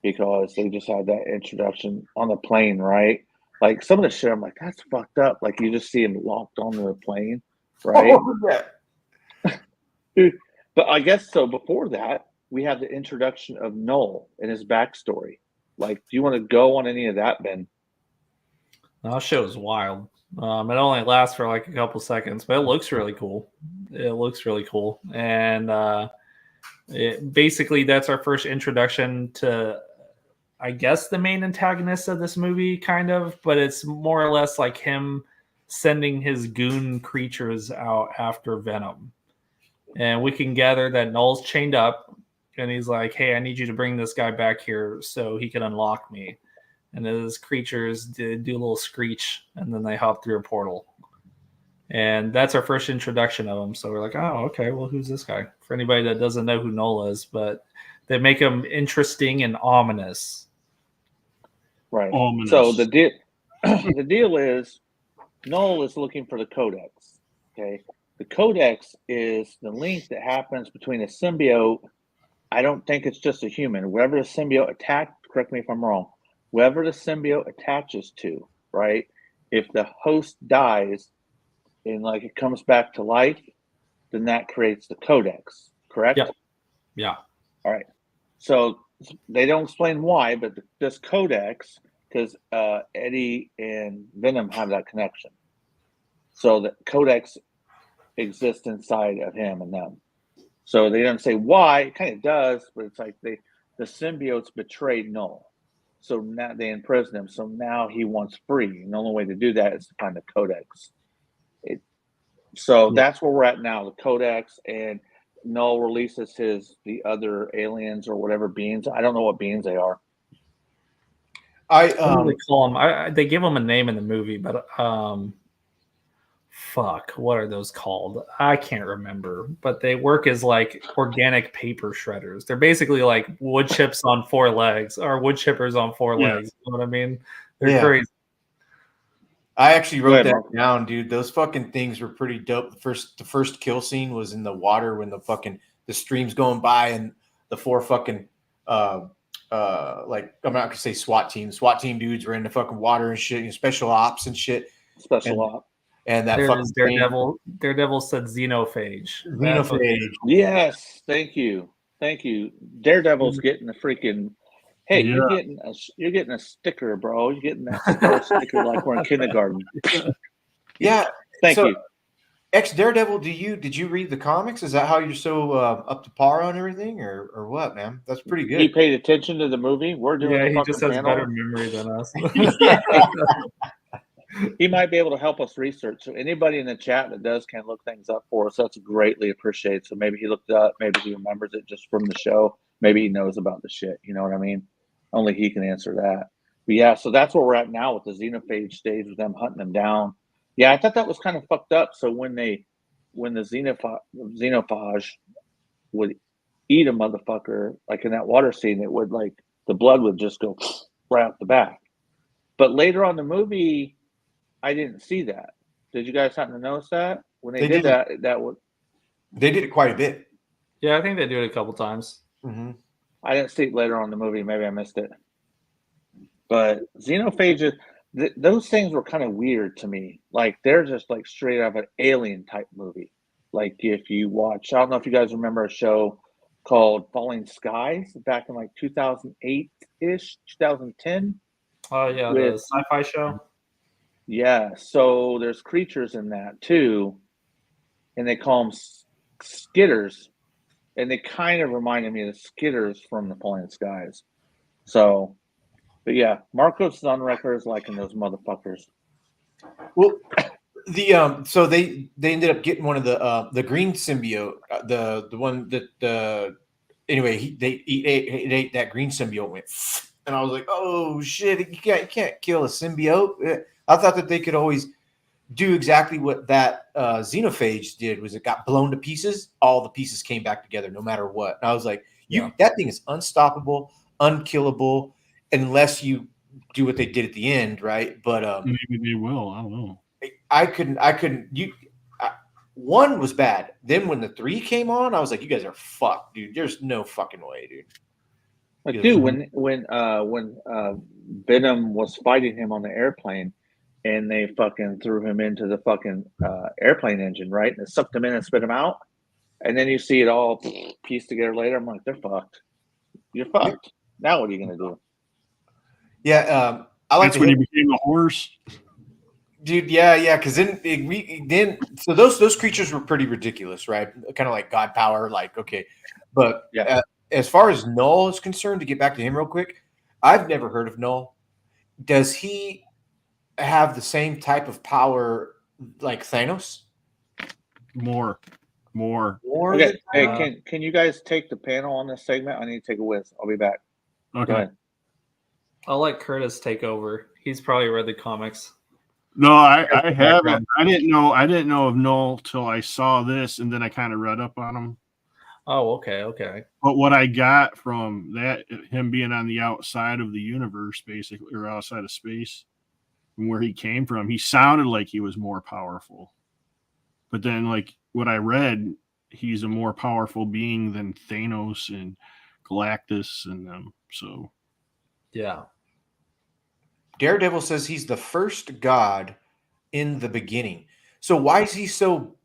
because they just had that introduction on the plane, right? Like some of the shit, I'm like, that's fucked up. Like you just see him locked onto the plane, right? Oh, yeah. Dude, but I guess so. Before that, we have the introduction of Noel and his backstory. Like, do you want to go on any of that, Ben? That show is wild. It only lasts for like a couple seconds, but it looks really cool. It looks really cool, and basically that's our first introduction to, I guess, the main antagonist of this movie, kind of. But it's more or less like him sending his goon creatures out after Venom, and we can gather that Noel's chained up, and he's like, "Hey, I need you to bring this guy back here so he can unlock me." And his creatures do a little screech, and then they hop through a portal. And that's our first introduction of him. So we're like, oh, okay, well, who's this guy? For anybody that doesn't know who Noel is, but they make him interesting and ominous. Right. Ominous. So the deal is Noel is looking for the Codex. Okay. The Codex is the link that happens between a symbiote. I don't think it's just a human. Wherever the symbiote attacked, correct me if I'm wrong, whoever the symbiote attaches to, right? If the host dies and like it comes back to life, then that creates the Codex, correct? Yep. Yeah. All right. So they don't explain why, but this Codex, because Eddie and Venom have that connection. So the Codex exists inside of him and them. So they don't say why. It kind of does, but it's like the symbiotes betrayed Noel. So now they imprison him. So now he wants free. And the only way to do that is to find the Codex. That's where we're at now. The Codex, and Noel releases the other aliens or whatever beings. I don't know what beings they are. What do they call them? They give them a name in the movie, but fuck, what are those called? I can't remember. But they work as like organic paper shredders. They're basically like wood chips on four legs, or wood chippers on four legs. You know what I mean? They're crazy. I actually wrote that down, dude. Those fucking things were pretty dope. The first kill scene was in the water when the stream's going by and the four fucking like, I'm not gonna say SWAT team dudes were in the fucking water and shit, and special ops and shit. And that fucking Daredevil said xenophage. Yes, thank you. Daredevil's getting a freaking. Hey, you're getting a sticker, bro. You're getting that sticker like we're in kindergarten. Yeah. Thank you. Ex Daredevil, did you read the comics? Is that how you're so up to par on everything, or what, man? That's pretty good. He paid attention to the movie. We're doing. He just has better memory than us. He might be able to help us research. So anybody in the chat that can look things up for us. That's greatly appreciated. So maybe he looked it up. Maybe he remembers it just from the show. Maybe he knows about the shit. You know what I mean? Only he can answer that. But yeah, so that's where we're at now with the xenophage stage, with them hunting them down. Yeah, I thought that was kind of fucked up. So when the xenophage would eat a motherfucker, like in that water scene, it would like the blood would just go right out the back. But later on in the movie, I didn't see that. Did you guys happen to notice that when they did that? They did it quite a bit. Yeah, I think they do it a couple times. Mm-hmm. I didn't see it later on in the movie. Maybe I missed it. But xenophages, those things were kind of weird to me. Like they're just like straight out of an alien type movie. Like if you watch, I don't know if you guys remember a show called Falling Skies back in like 2008-ish, 2010. Oh yeah, the sci-fi show. Yeah, so there's creatures in that too, and they call them skitters, and they kind of reminded me of the skitters from the Falling Skies. So, but yeah, Marcos is on record as liking those motherfuckers. Well, so they ended up getting one of the green symbiote, the one that anyway they ate that green symbiote went, and I was like, oh shit, you can't kill a symbiote. I thought that they could always do exactly what that xenophage did. Was it got blown to pieces? All the pieces came back together, no matter what. And I was like, that thing is unstoppable, unkillable, unless you do what they did at the end, right? But maybe they will. I don't know. I couldn't. One was bad. Then when the 3 came on, I was like, you guys are fucked, dude. There's no fucking way, dude. Like, dude, when Venom was fighting him on the airplane, and they fucking threw him into the fucking airplane engine, right? And it sucked him in and spit him out. And then you see it all pieced together later. I'm like, they're fucked. You're fucked. Now what are you gonna do? Yeah, I like that's when he became a horse. Dude, yeah, because then so those creatures were pretty ridiculous, right? Kind of like God power, like okay, but yeah. As far as Null is concerned, to get back to him real quick, I've never heard of Null. Does he have the same type of power like Thanos? More. Okay, hey, can you guys take the panel on this segment? I need to take a whiz. I'll be back. Okay. Go ahead. I'll let Curtis take over. He's probably read the comics. No, I haven't. I didn't know of Null till I saw this, and then I kind of read up on him. Oh, okay. But what I got from that, him being on the outside of the universe, basically, or outside of space, from where he came from, he sounded like he was more powerful. But then, like what I read, he's a more powerful being than Thanos and Galactus and them. So, yeah. Daredevil says he's the first god in the beginning. So why is he so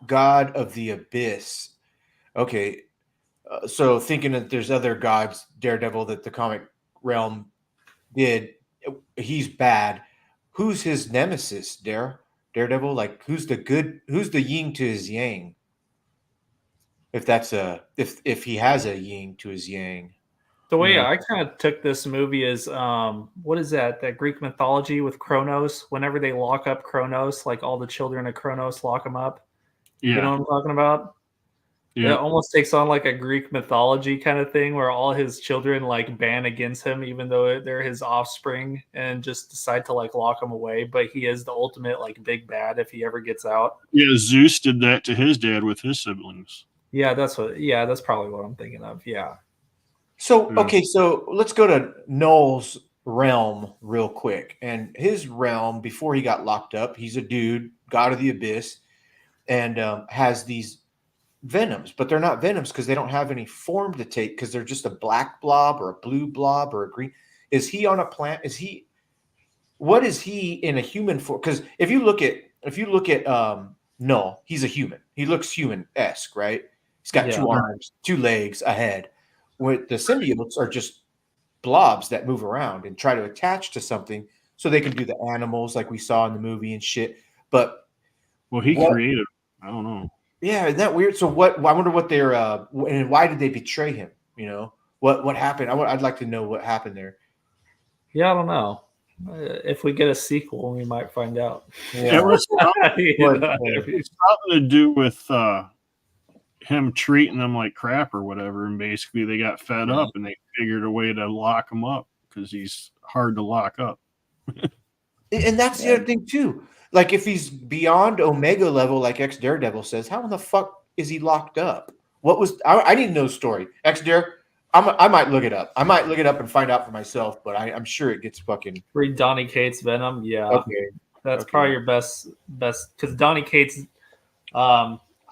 god of the abyss? Okay, so thinking that there's other gods, Daredevil, that the comic realm did, he's bad. Who's his nemesis, Daredevil? Like, who's the yin to his yang? If that's if he has a yin to his yang. The way I kind of took this movie is, what is that Greek mythology with Kronos? Whenever they lock up Kronos, like all the children of Kronos lock him up. Yeah. You know what I'm talking about? Yeah. It almost takes on like a Greek mythology kind of thing where all his children like ban against him, even though they're his offspring, and just decide to like lock him away. But he is the ultimate like big bad if he ever gets out. Yeah, Zeus did that to his dad with his siblings. Yeah, that's probably what I'm thinking of. Yeah. So, okay, so let's go to Noel's realm real quick. And his realm, before he got locked up, he's a dude, god of the abyss, and has these venoms. But they're not venoms because they don't have any form to take because they're just a black blob or a blue blob or a green. Is he on a plant? What is he in a human form? Because if you look at Noel, he's a human. He looks human-esque, right? He's got 2 arms, 2 legs, a head. Where the symbiotes are just blobs that move around and try to attach to something so they can do the animals like we saw in the movie and shit. But he created, I don't know. Yeah, isn't that weird? So I wonder what they're and why did they betray him? You know, what happened? I'd like to know what happened there. Yeah, I don't know. If we get a sequel, we might find out. Yeah. It was something to do with him treating them like crap or whatever, and basically they got fed up and they figured a way to lock him up because he's hard to lock up. And that's the other thing too. Like if he's beyond Omega level, like X Daredevil says, how in the fuck is he locked up? What was I need to know the story. X Dare, I might look it up. I might look it up and find out for myself, but I'm sure it gets fucking. Read Donny Cates' Venom. Yeah, okay, that's probably your best because Donny Cates.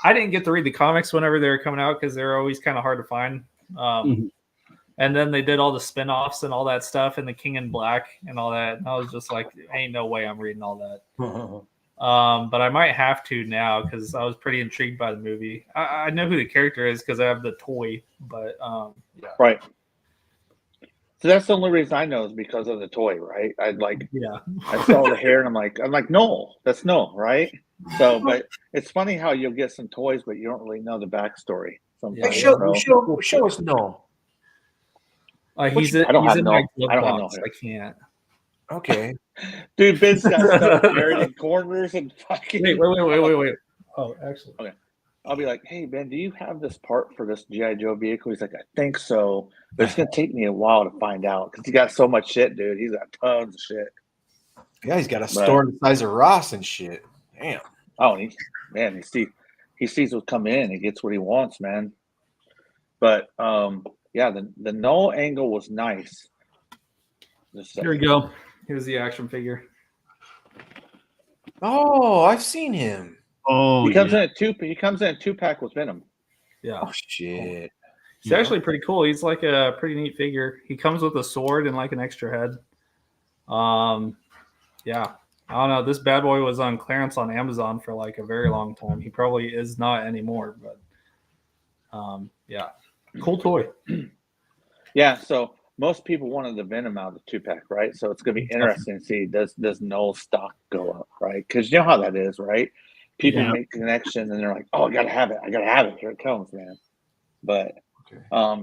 I didn't get to read the comics whenever they were coming out because they're always kind of hard to find. And then they did all the spinoffs and all that stuff and the King in Black and all that. And I was just like, ain't no way I'm reading all that. But I might have to now because I was pretty intrigued by the movie. I know who the character is because I have the toy, but right. So that's the only reason I know is because of the toy, right? I saw the hair and I'm like, no, that's no, right? So, but it's funny how you'll get some toys, but you don't really know the backstory. Sometimes, show us no. He's in my glove box. I can't. Okay. Dude, Ben's got stuff buried in corners and fucking. Wait. Oh, actually. Okay. I'll be like, hey, Ben, do you have this part for this G.I. Joe vehicle? He's like, I think so. But it's going to take me a while to find out because he got so much shit, dude. He's got tons of shit. Yeah, he's got a store the size of Ross and shit. Damn. Oh, he sees what's coming in. He gets what he wants, man. But yeah, the null angle was nice. Here we go. Here's the action figure. Oh, I've seen him. Oh, He comes yeah. He comes in a 2-pack with Venom. Yeah. Oh shit. He's actually pretty cool. He's like a pretty neat figure. He comes with a sword and like an extra head. Yeah. I don't know. This bad boy was on clearance on Amazon for like a very long time. He probably is not anymore, but yeah. Cool toy. Yeah, so most people wanted the Venom out of the 2-pack, right? So it's going to be interesting to see does Null's stock go up, right? Because you know how that is, right? People Yeah. make a connection and they're like, "Oh, I gotta have it! I gotta have it! Here it comes, man!" But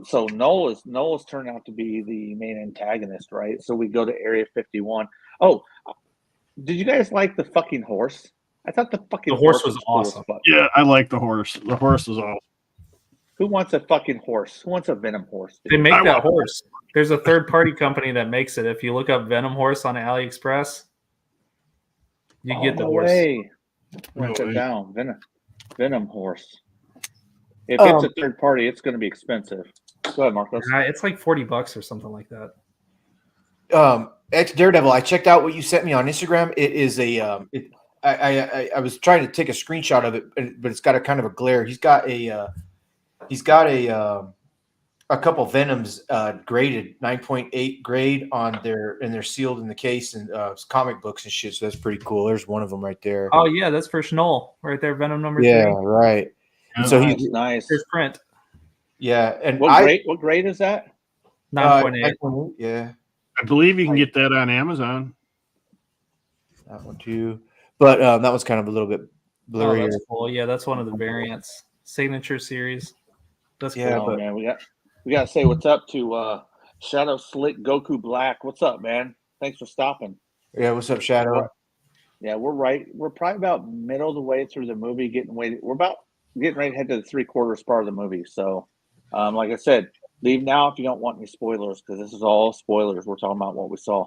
so Null has turned out to be the main antagonist, right? So we go to Area 51. Oh, did you guys like the fucking horse? I thought the fucking horse was cool as awesome. fuck. Yeah, I like the horse. The horse is awesome. Who wants a fucking horse? Who wants a Venom horse? They make I that want- horse. There's a third-party company that makes it. If you look up Venom horse on AliExpress, you get the no horse. way. Write No that way. down. Venom horse. If it's a third party, it's going to be expensive. Go ahead, Marcos. It's like $40 or something like that. Ex Daredevil. I checked out what you sent me on Instagram. It is a. I was trying to take a screenshot of it, but it's got a kind of a glare. He's got a couple Venoms graded 9.8 grade on and they're sealed in the case and comic books and shit. So that's pretty cool. There's one of them right there. Oh yeah, that's for Schnoll right there. Venom number 3. Right. And so Nice, he's nice. Here's print. and What grade is that? 9.8. 9.8, yeah, I believe you can get that on Amazon. that one too. But that was kind of a little bit Oh, blurry. that's cool. Yeah, that's one of the variants. Signature series. That's cool. Yeah, Oh but- man, we got to say what's up to Shadow Slick Goku Black. What's up, man? Thanks for stopping. Yeah, what's up, Shadow? Yeah, we're probably about middle of the way through the movie, we're about getting ready to head to the 3/4 part of the movie. So, like I said, leave now if you don't want any spoilers, because this is all spoilers. We're talking about what we saw.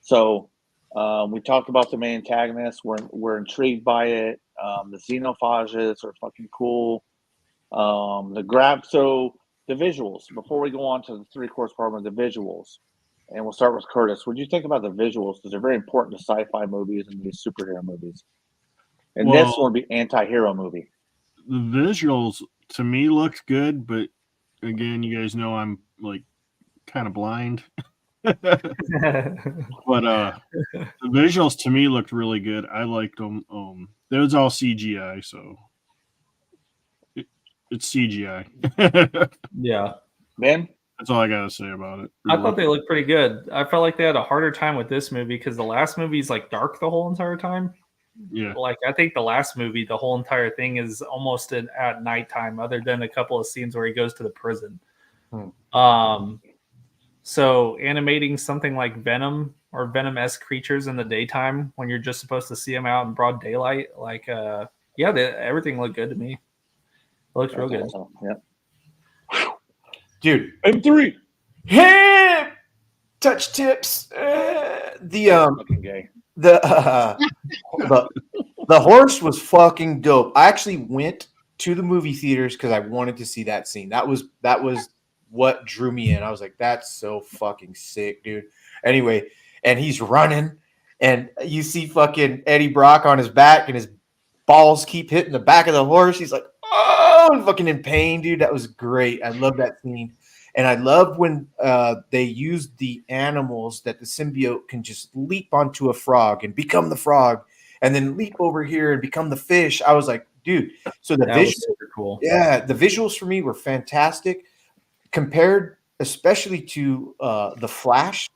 So, we talked about the main antagonist. We're intrigued by it. The xenophages are fucking cool. The visuals. Before we go on to the 3/4 part of the visuals, and we'll start with Curtis. What do you think about the visuals? Because they're very important to sci-fi movies and these superhero movies. And this one would be anti-hero movie. The visuals to me looked good, but again, you guys know I'm like kind of blind. But the visuals to me looked really good. I liked them. It was all CGI, so it's CGI. Yeah. Ben? That's all I gotta say about it. I thought they looked pretty good. I felt like they had a harder time with this movie because the last movie's like dark the whole entire time. Yeah. Like I think the last movie, the whole entire thing is almost at nighttime, other than a couple of scenes where he goes to the prison. So animating something like Venom or Venom-esque creatures in the daytime when you're just supposed to see them out in broad daylight, like everything looked good to me. It looks real good. Awesome. Yeah. Dude, M3. hey, touch tips. Fucking gay. The horse was fucking dope. I actually went to the movie theaters because I wanted to see that scene. That was what drew me in. I was like, that's so fucking sick, dude. Anyway, and he's running, and you see fucking Eddie Brock on his back, and his balls keep hitting the back of the horse. He's like, oh, I'm fucking in pain, dude. That was great. I love that scene. And I love when they used the animals that the symbiote can just leap onto a frog and become the frog, and then leap over here and become the fish. I was like, dude. So the That was visuals, super cool. yeah, the visuals for me were fantastic, compared especially to the Flash.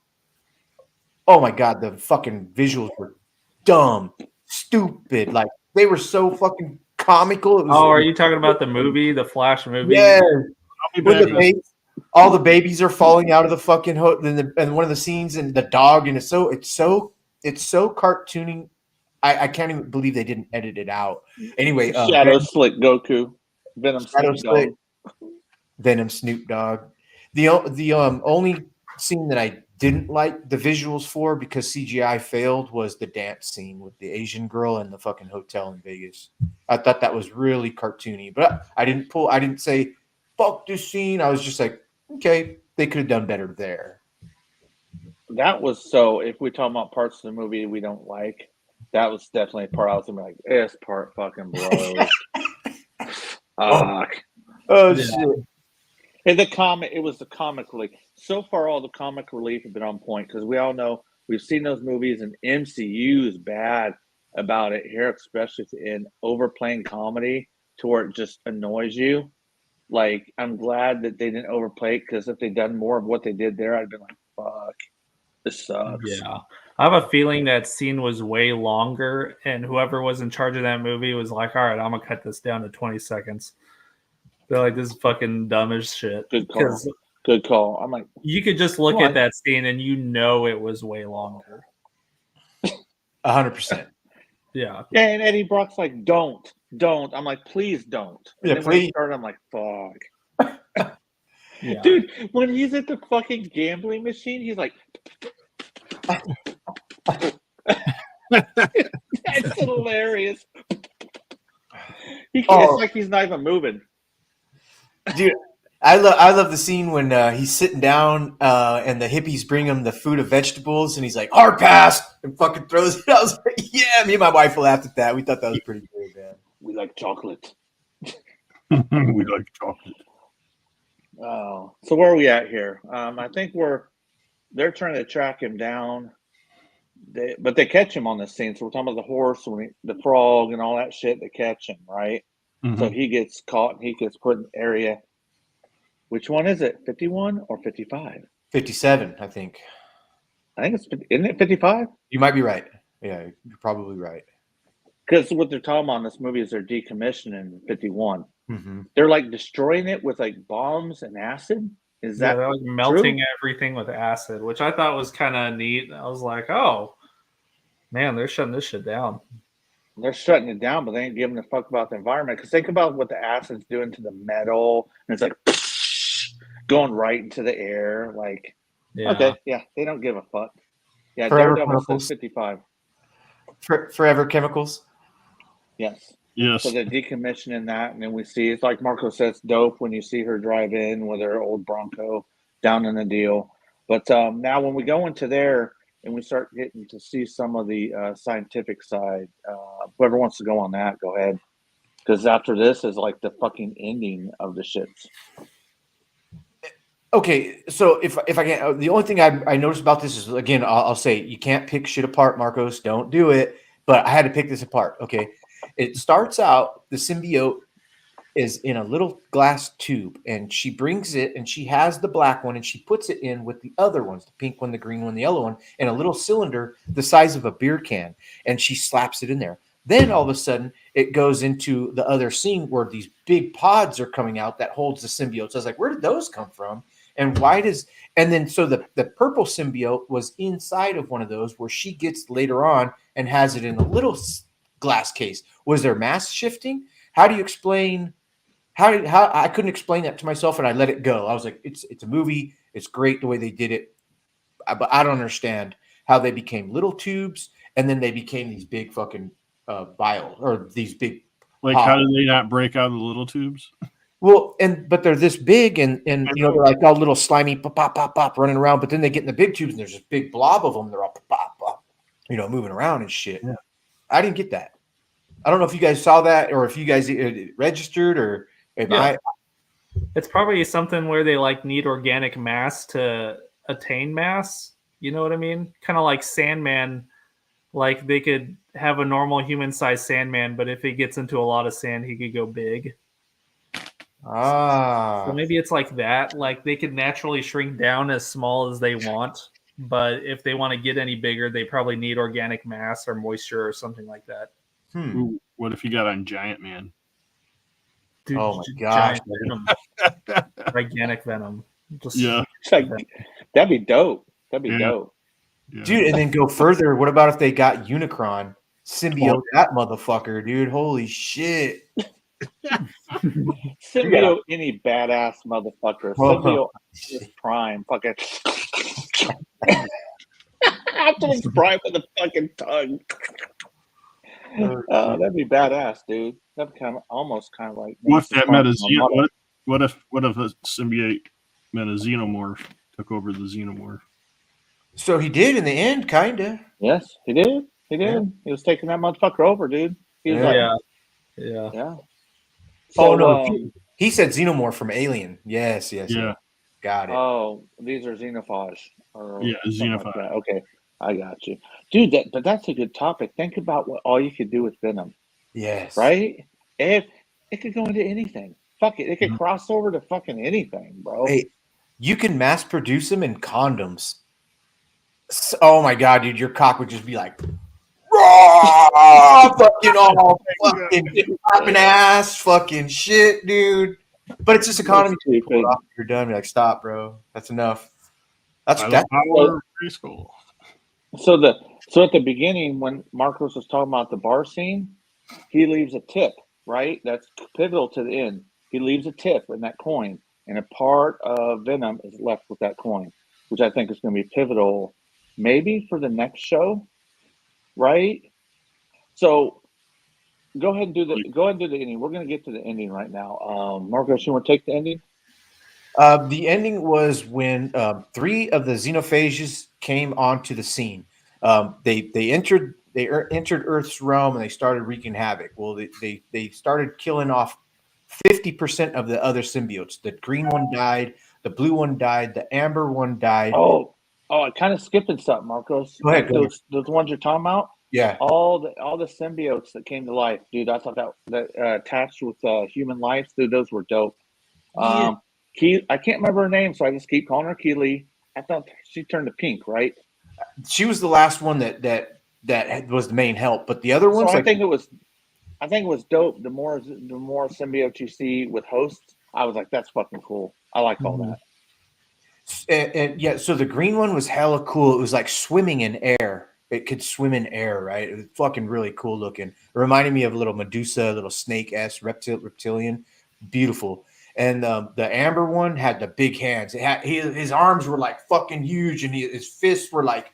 Oh my god, the fucking visuals were dumb, stupid. Like they were so fucking comical. It was, Oh, are you talking about the movie, the Flash movie? yeah. I'll be When back. the babies, all the babies are falling out of the fucking hook, and one of the scenes, and the dog, and it's so cartooning. I can't even believe they didn't edit it out. Anyway, Shadow Slick Goku. Venom Shadow Slick Slick. Dog. Venom Snoop Dogg. The only scene that I didn't like the visuals for because CGI failed was the dance scene with the Asian girl in the fucking hotel in Vegas. I thought that was really cartoony, but I didn't say fuck this scene. I was just like, okay, they could have done better there. That was so. If we talk about parts of the movie we don't like, that was definitely a part I was gonna be like, this part fucking blows. Fuck. Oh Yeah. shit! And it was the comic relief. So far, all the comic relief have been on point because we all know we've seen those movies, and MCU is bad about it here, especially in overplaying comedy to where it just annoys you. Like, I'm glad that they didn't overplay it because if they'd done more of what they did there, I'd been like, fuck, this sucks. Yeah. I have a feeling that scene was way longer, and whoever was in charge of that movie was like, all right, I'm going to cut this down to 20 seconds. They're like, this is fucking dumb as shit. Good call. Good call. I'm like, you could just look at that scene and you know it was way longer. 100%. Yeah. And Eddie Brock's like, don't. I'm like, please don't. And Yeah, then when he please. started, I'm like, fuck. Yeah. Dude, when he's at the fucking gambling machine, he's like, that's hilarious. It's like he's not even moving. Dude, I love the scene when he's sitting down and the hippies bring him the food of vegetables and he's like, hard pass, and fucking throws it. I was like, yeah, me and my wife laughed at that. We thought that was pretty good, man. We like chocolate. We like chocolate. Oh, so where are we at here? I think they're trying to track him down. But they catch him on this scene. So we're talking about the horse, the frog, and all that shit. They catch him, right? Mhm. So he gets caught and he gets put in area. Which one is it? 51 or 55? 57, I think. I think isn't it 55? You might be right. Yeah, you're probably right. Because what they're talking about in this movie is they're decommissioning 51. Mm-hmm. They're like destroying it with like bombs and acid. Is that they're like melting everything with acid, which I thought was kind of neat. I was like, oh, man, they're shutting this shit down. They're shutting it down, but they ain't giving a fuck about the environment. Because think about what the acid's doing to the metal. And it's like going right into the air. Like, okay, yeah, they don't give a fuck. Yeah, Forever Daredevil Chemicals. says 55. Forever Chemicals. Yes. Yes. So they're decommissioning that, and then we see it's like Marco says, dope when you see her drive in with her old Bronco down in the deal. But now when we go into there and we start getting to see some of the scientific side, whoever wants to go on that, go ahead. Because after this is like the fucking ending of the shits. Okay, so if I can, the only thing I noticed about this is, again, I'll say you can't pick shit apart, Marcos. Don't do it. But I had to pick this apart. Okay, it starts out, the symbiote is in a little glass tube, and she brings it, and she has the black one, and she puts it in with the other ones, the pink one, the green one, the yellow one, in a little cylinder the size of a beer can, and she slaps it in there. Then all of a sudden, it goes into the other scene where these big pods are coming out that holds the symbiote. So I was like, where did those come from? And then so the purple symbiote was inside of one of those where she gets later on and has it in a little glass case. Was there mass shifting? How do you explain? How I couldn't explain that to myself, and I let it go. I was like, it's a movie. It's great the way they did it, but I don't understand how they became little tubes and then they became these big fucking vial or these big. Like, how did they not break out of the little tubes? Well, but they're this big, and you know, they're like all little slimy pop pop pop pop running around. But then they get in the big tubes, and there's this big blob of them. They're all pop pop pop, you know, moving around and shit. Yeah. I didn't get that. I don't know if you guys saw that or if you guys registered or if It's probably something where they like need organic mass to attain mass. You know what I mean? Kind of like Sandman. Like they could have a normal human-sized Sandman, but if he gets into a lot of sand, he could go big. So maybe it's like that. Like they could naturally shrink down as small as they want, but if they want to get any bigger, they probably need organic mass or moisture or something like that. Ooh, what if you got on Giant Man? Dude, oh my gosh, venom. Gigantic venom. Just It's like, that'd be dope. That'd be dope. Yeah. dude. And then go further. What about if they got Unicron symbiote that motherfucker, dude? Holy shit! Symbiote any badass motherfucker. Symbiote is prime. Fucking Optimus Prime with a fucking tongue. That'd be badass, dude. That'd kind of almost kind of like. What if that met a what if a symbiote met a xenomorph, took over the xenomorph? So he did in the end, kinda. Yes, he did. He did. Yeah. He was taking that motherfucker over, dude. He was yeah. So, oh no, he said xenomorph from Alien. Yes. Got it. Oh, these are xenophage. Xenophage. Like okay, I got you, dude. But that's a good topic. Think about what all you could do with venom. Yes. Right? It could go into anything. Fuck it. It could cross over to fucking anything, bro. Hey, you can mass produce them in condoms. Oh my god, dude, your cock would just be like fucking all fucking clapping ass, fucking shit, dude. But it's just economy. You're done. You're like, stop, bro. That's enough. That's preschool. So at the beginning, when Marcos was talking about the bar scene, he leaves a tip, right? That's pivotal to the end. He leaves a tip in that coin, and a part of Venom is left with that coin, which I think is going to be pivotal, maybe for the next show, right? So go ahead and do the ending. We're going to get to the ending right now. Marcos, you want to take the ending? The ending was when 3 of the xenophages came onto the scene. They entered Earth's realm and they started wreaking havoc. Well, they started killing off 50% of the other symbiotes. The green one died, the blue one died, the amber one died. Oh, I kind of skipping something, Marcos. Go ahead. Those ones you're talking about. Yeah. All the symbiotes that came to life, dude. I thought that attached with human life, dude. Those were dope. I can't remember her name, so I just keep calling her Keely. I thought she turned to pink, right? She was the last one that was the main help, but the other ones, so I think it was dope. The more symbiotes you see with hosts, I was like, that's fucking cool. I like all that. And yeah, so the green one was hella cool. It was like swimming in air. It could swim in air, right? It was fucking really cool looking. It reminded me of a little Medusa, a little snake-esque reptilian. Beautiful. And the amber one had the big hands. His arms were like fucking huge, and his fists were like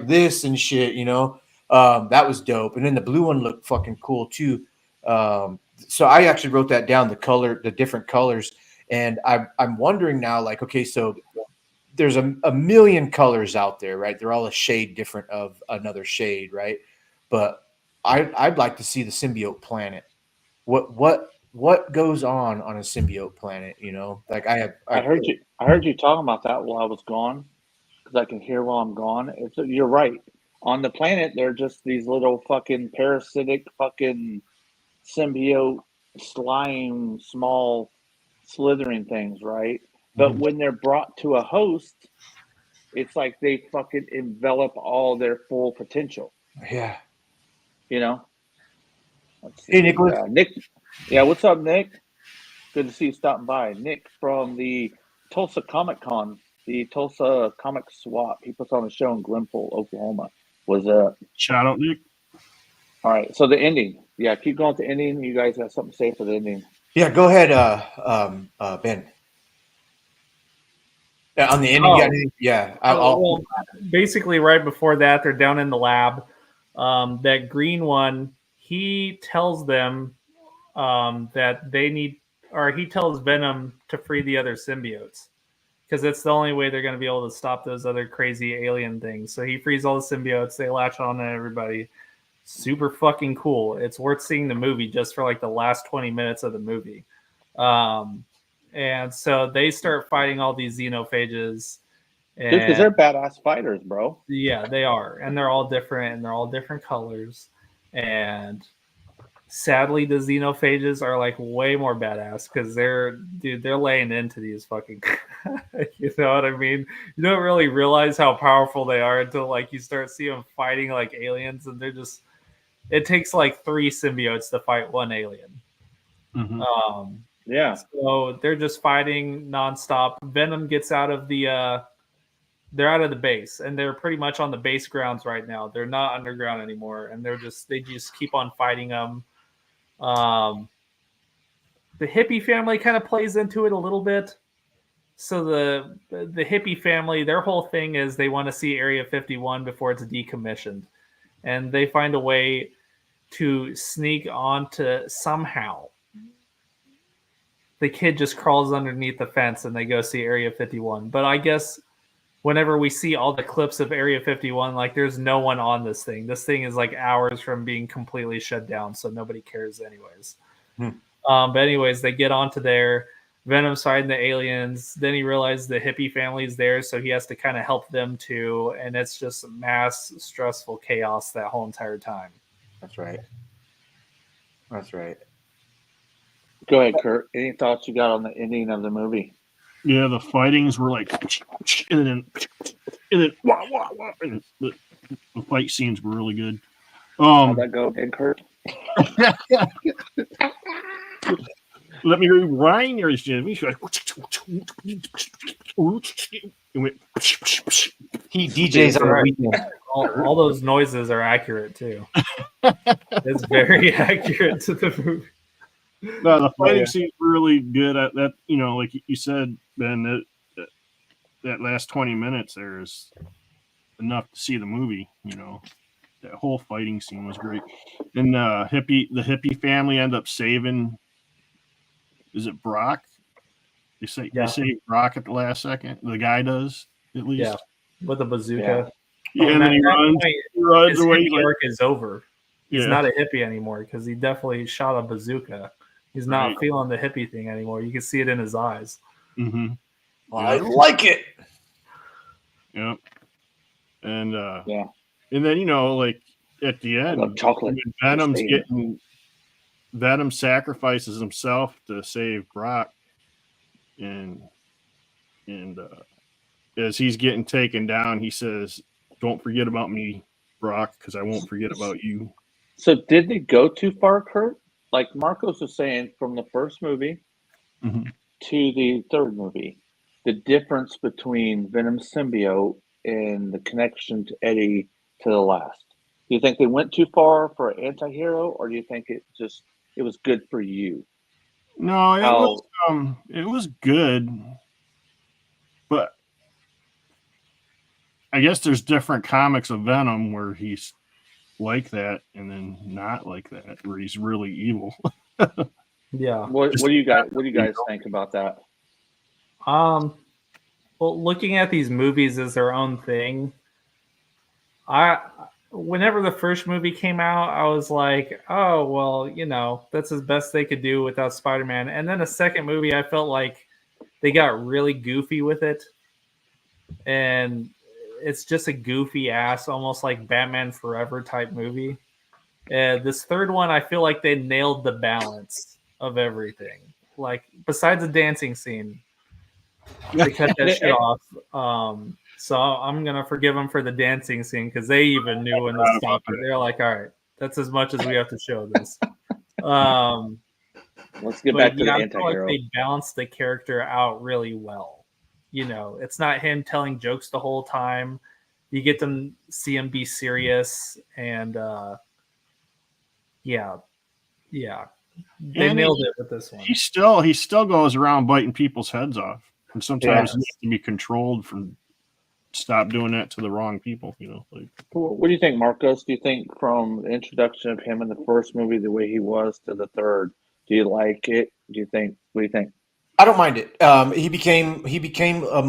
this and shit, you know. That was dope. And then the blue one looked fucking cool too. So I actually wrote that down, the different colors. And I'm wondering now, like, okay, so there's a million colors out there, right? They're all a shade different of another shade, right? But I'd like to see the symbiote planet. What goes on a symbiote planet? You know, like I heard you talking about that while I was gone, because I can hear while I'm gone. You're right. On the planet, they're just these little fucking parasitic fucking symbiote slime, small slithering things, right? But when they're brought to a host, it's like they fucking envelop all their full potential. Yeah. You know? Hey, Nicholas. Nick. Yeah, what's up, Nick? Good to see you stopping by. Nick from the Tulsa Comic Con, the Tulsa Comic Swap. He puts on a show in Glenville, Oklahoma. Shout out, Nick. All right, so the ending. Yeah, keep going to the ending. You guys got something to say for the ending. Yeah, go ahead, Ben. On the ending, well, basically, right before that, they're down in the lab. That green one, he tells them that they need, or he tells Venom to free the other symbiotes because it's the only way they're going to be able to stop those other crazy alien things. So he frees all the symbiotes. They latch on to everybody. Super fucking cool. It's worth seeing the movie just for like the last 20 minutes of the movie. And so they start fighting all these xenophages. Because they're badass fighters, bro. Yeah, they are. And they're all different, and they're all different colors. And sadly, the xenophages are like way more badass because they're laying into these fucking you know what I mean? You don't really realize how powerful they are until like you start seeing them fighting like aliens, and they're just, it takes like 3 symbiotes to fight 1 alien. Yeah. So they're just fighting nonstop. Venom gets out of the they're out of the base, and they're pretty much on the base grounds right now. They're not underground anymore, and they just keep on fighting them. the hippie family kind of plays into it a little bit. So the hippie family, their whole thing is they want to see Area 51 before it's decommissioned, and they find a way to sneak onto somehow. The kid just crawls underneath the fence, and they go see Area 51. But I guess whenever we see all the clips of Area 51, like there's no one on this thing. This thing is like hours from being completely shut down, so nobody cares anyways. But anyways, they get onto there. Venom's fighting the aliens. Then he realizes the hippie family's there, so he has to kind of help them too. And it's just mass stressful chaos that whole entire time. That's right. That's right. Go ahead, Kurt. Any thoughts you got on the ending of the movie? Yeah, the fightings were like, and then wah, wah, wah, and the fight scenes were really good. How'd that go, Kurt? Let me rewind your Jimmy. He DJs on the weekend. All those noises are accurate too. It's very accurate to the movie. No, the fighting scenes were really good. At that, like you said, Ben, that last 20 minutes there is enough to see the movie. That whole fighting scene was great. And the hippie family end up saving. Is it Brock? They save Brock at the last second. The guy does, at least. Yeah, with a bazooka. Yeah, and then he runs his away. Hippie arc is over. He's Yeah. not a hippie anymore because he definitely shot a bazooka. He's not feeling the hippie thing anymore. You can see it in his eyes. Mm-hmm. I like it. Yep. And Yeah. And then like at the end, I love chocolate. Venom sacrifices himself to save Brock, and as he's getting taken down, he says, "Don't forget about me, Brock, because I won't forget about you." So did they go too far, Kurt? Like Marcos was saying, from the first movie Mm-hmm. to the third movie, the difference between Venom's symbiote and the connection to Eddie to the last. Do you think they went too far for an anti-hero, or do you think it was good for you? No, it was good, but I guess there's different comics of Venom where he's like that and then not like that, where he's really evil. Yeah. What do you guys think about that? Well, looking at these movies as their own thing, whenever the first movie came out, I was like, oh, well, that's as best they could do without Spider-Man. And then the second movie, I felt like they got really goofy with it. And it's just a goofy ass, almost like Batman Forever type movie. And this third one, I feel like they nailed the balance of everything. Like, besides the dancing scene, they cut that shit off. So I'm going to forgive them for the dancing scene because they even knew when to stop it. They're like, all right, that's as much as we have to show this. Let's get back to the I feel anti-hero. like they balanced the character out really well. It's not him telling jokes the whole time. You get them, see him be serious. And yeah. They nailed it with this one. He still goes around biting people's heads off. And sometimes he has to be controlled from stop doing that to the wrong people, What do you think, Marcos? Do you think from the introduction of him in the first movie, the way he was to the third, do you like it? What do you think? I don't mind it. He became a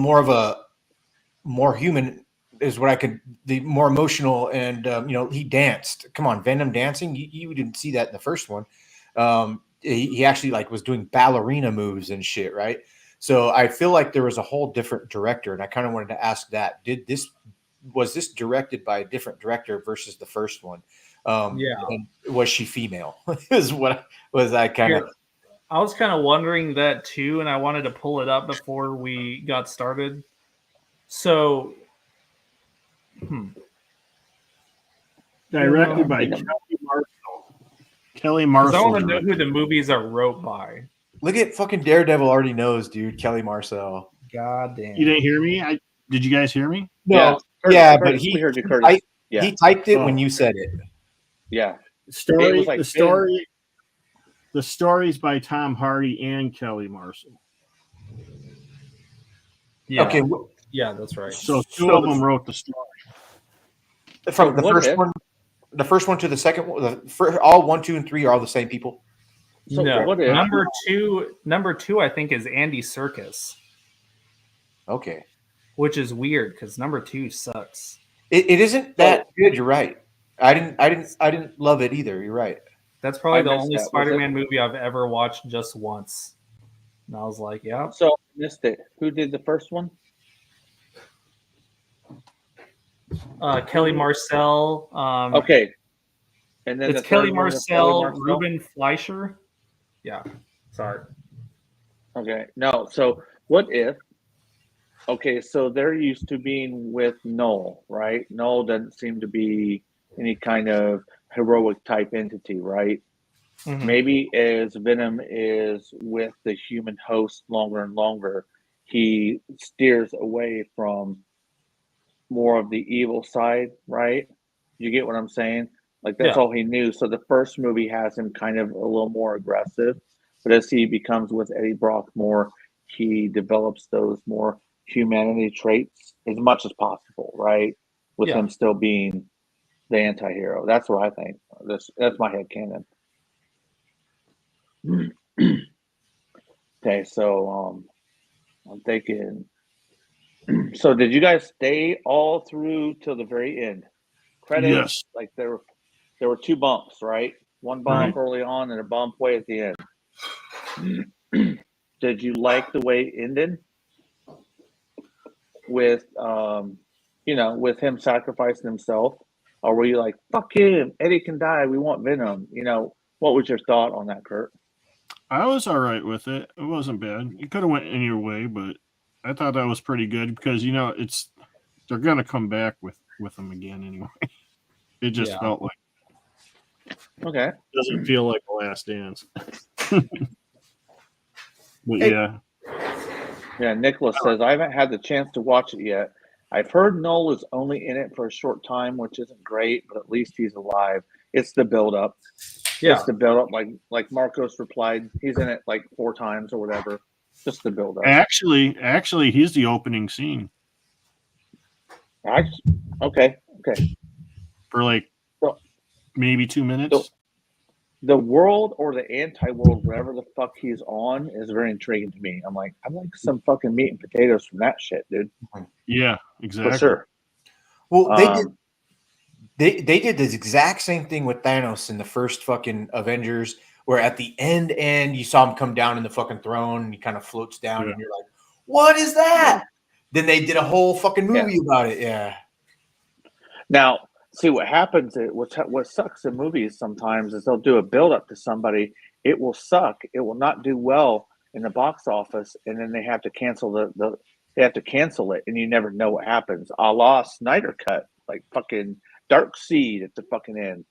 more human is what the more emotional, and he danced. Come on, Venom dancing. You didn't see that in the first one. He actually was doing ballerina moves and shit, right? So I feel like there was a whole different director, and I kind of wanted to ask that: was this directed by a different director versus the first one? And was she female? Is what was I kind of? I was kind of wondering that too, and I wanted to pull it up before we got started. So, directed by Kelly Marshall. I want to know who the movies are wrote by. Look at fucking Daredevil already knows, dude. Kelly Marcel. God damn. You didn't hear me? Did you guys hear me? No. Curtis, but we heard you, Curtis. He typed it when you said it. Yeah. The story The story's by Tom Hardy and Kelly Marshall. Yeah. Okay. Yeah, that's right. So two of them wrote the story. From the what first if- one, the first one to the second one, all 1, 2, and 3 are all the same people. So no, what if- number two, I think, is Andy Serkis, Okay. which is weird because number 2 sucks. It isn't that good. You're right. I didn't love it either. You're right. That's probably I the missed only that. Was Spider-Man movie I've ever watched just once. And I was like, yeah. So I missed it. Who did the first one? Kelly Marcel. Okay. And then It's the Kelly third one was Marcel, Marcel? Ruben Fleischer. Yeah. Sorry. Okay. No. So what if? Okay, so they're used to being with Noel, right? Noel doesn't seem to be any kind of heroic type entity, right? Mhm. Maybe as Venom is with the human host longer and longer, he steers away from more of the evil side, right? You get what I'm saying? Like that's Yeah. all he knew. So the first movie has him kind of a little more aggressive, but as he becomes with Eddie Brock more, he develops those more humanity traits as much as possible, right? With Yeah. him still being the anti-hero. That's what I think. That's my headcanon. Okay, so I'm thinking. So did you guys stay all through till the very end? Credits, Yes. like there were two bumps, right? One bump early on and a bump way at the end. Did you like the way it ended? With with him sacrificing himself, or were you like, "Fuck him, Eddie can die. We want Venom." What was your thought on that, Kurt? I was all right with it. It wasn't bad. You could have went any way, but I thought that was pretty good because they're gonna come back with them again anyway. It just felt like Okay. doesn't feel like The Last Dance. But Hey. Yeah, Nicholas says, I haven't had the chance to watch it yet. I've heard Noel is only in it for a short time, which isn't great, but at least he's alive. It's the build-up. Yeah. It's the build-up. Like Marcos replied, he's in it like 4 times or whatever. Just the build-up. actually, he's the opening scene Okay. for like So- maybe 2 minutes. The world or the anti-world, whatever the fuck he's on, is very intriguing to me. I'm like some fucking meat and potatoes from that shit, dude. Yeah, exactly. For sure. Well, they did this exact same thing with Thanos in the first fucking Avengers, where at the end you saw him come down in the fucking throne and he kind of floats down and you're like, what is that? Then they did a whole fucking movie about it. Yeah. Now, see what happens. What sucks in movies sometimes is they'll do a build up to somebody. It will suck. It will not do well in the box office, and then they have to cancel they have to cancel it, and you never know what happens. A la Snyder Cut, like fucking Dark Seed at the fucking end.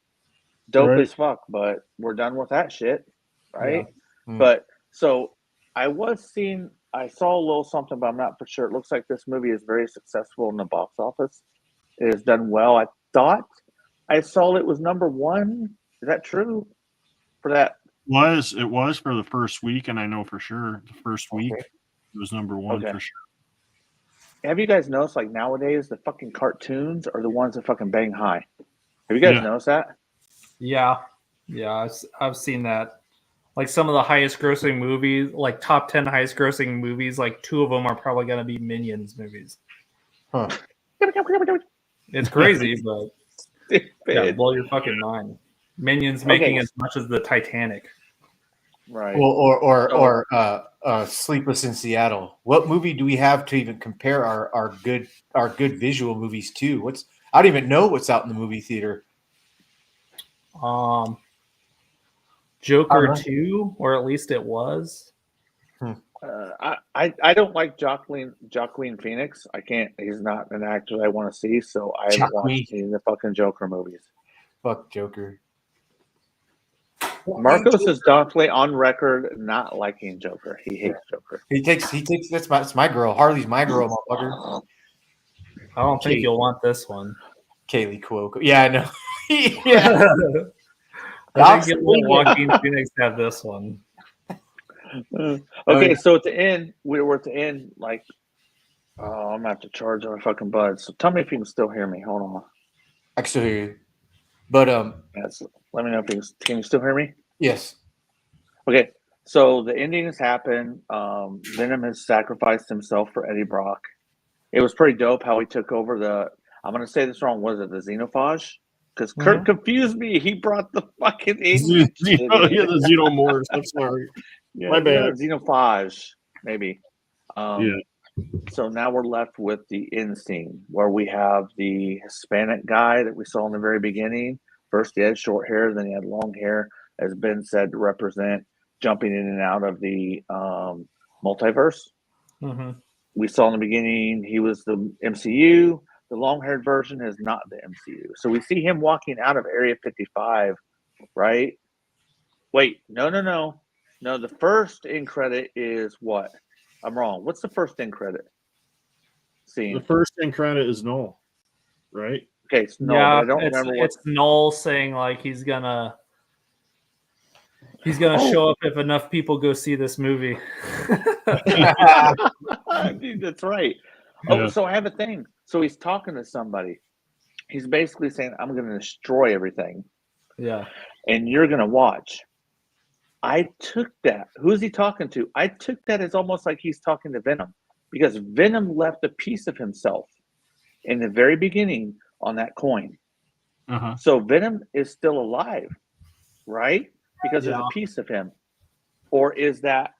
Dope Right. as fuck, but we're done with that shit, right? Yeah. But so I saw a little something, but I'm not for sure. It looks like this movie is very successful in the box office. It has done well. I thought I saw it was number 1. Is that true? For that? It was for the first week, and I know for sure the first week it was number 1 Okay. for sure. Have you guys noticed, like nowadays, the fucking cartoons are the ones that fucking bang high? Have you guys noticed that? Yeah. I've seen that. Like some of the highest grossing movies, like top 10 highest grossing movies, like 2 of them are probably going to be Minions movies. Huh. It's crazy, but blow your fucking mind. Minions making as much as the Titanic. Right. Well, or Sleepless in Seattle. What movie do we have to even compare our good visual movies to? I don't even know what's out in the movie theater. Joker 2, or at least it was. I don't like Joaquin Phoenix. I can't. He's not an actor I want to see, so I haven't watched any of the fucking Joker movies. Fuck Joker. Marcos is definitely on record not liking Joker. He hates Joker. He takes that's my girl. Harley's my girl, motherfucker. I don't think you'll want this one. Kaylee Cuoco. Yeah, I know. Yeah. I think you'll let Joaquin Phoenix have this one. Okay, so at the end, we're at the end, like, oh, I'm gonna have to charge my fucking buds. So tell me if you can still hear me. Hold on. I can still hear you. But Yes, let me know if can you still hear me? yes. Okay, so the ending has happened. Venom has sacrificed himself for Eddie Brock. It was pretty dope how he took over the. I'm gonna say this wrong. Was it the xenophage? Because Kurt confused me. He brought the fucking Yeah, the xenomorphs. I'm sorry. Yeah, My bad. xenophage, maybe. Yeah. So now we're left with the end scene where we have the Hispanic guy that we saw in the very beginning. First, he had short hair, then he had long hair, as Ben said, to represent jumping in and out of the multiverse. Mm-hmm. We saw in the beginning he was the MCU. The long-haired version is not the MCU. So we see him walking out of Area 55, right? Wait, no. No, the first end credit is what? I'm wrong. What's the first end credit scene? The first end credit is Null, right? Okay, so no, yeah, but I don't remember what. It's Noel saying like he's gonna show up if enough people go see this movie. Dude, that's right. Yeah. Oh, so I have a thing. So he's talking to somebody. He's basically saying, "I'm going to destroy everything." Yeah. And you're going to watch. I took that. Who's he talking to? I took that as almost like he's talking to Venom, because Venom left a piece of himself in the very beginning on that coin. Uh-huh. So Venom is still alive, right? Because there's a piece of him. Or is that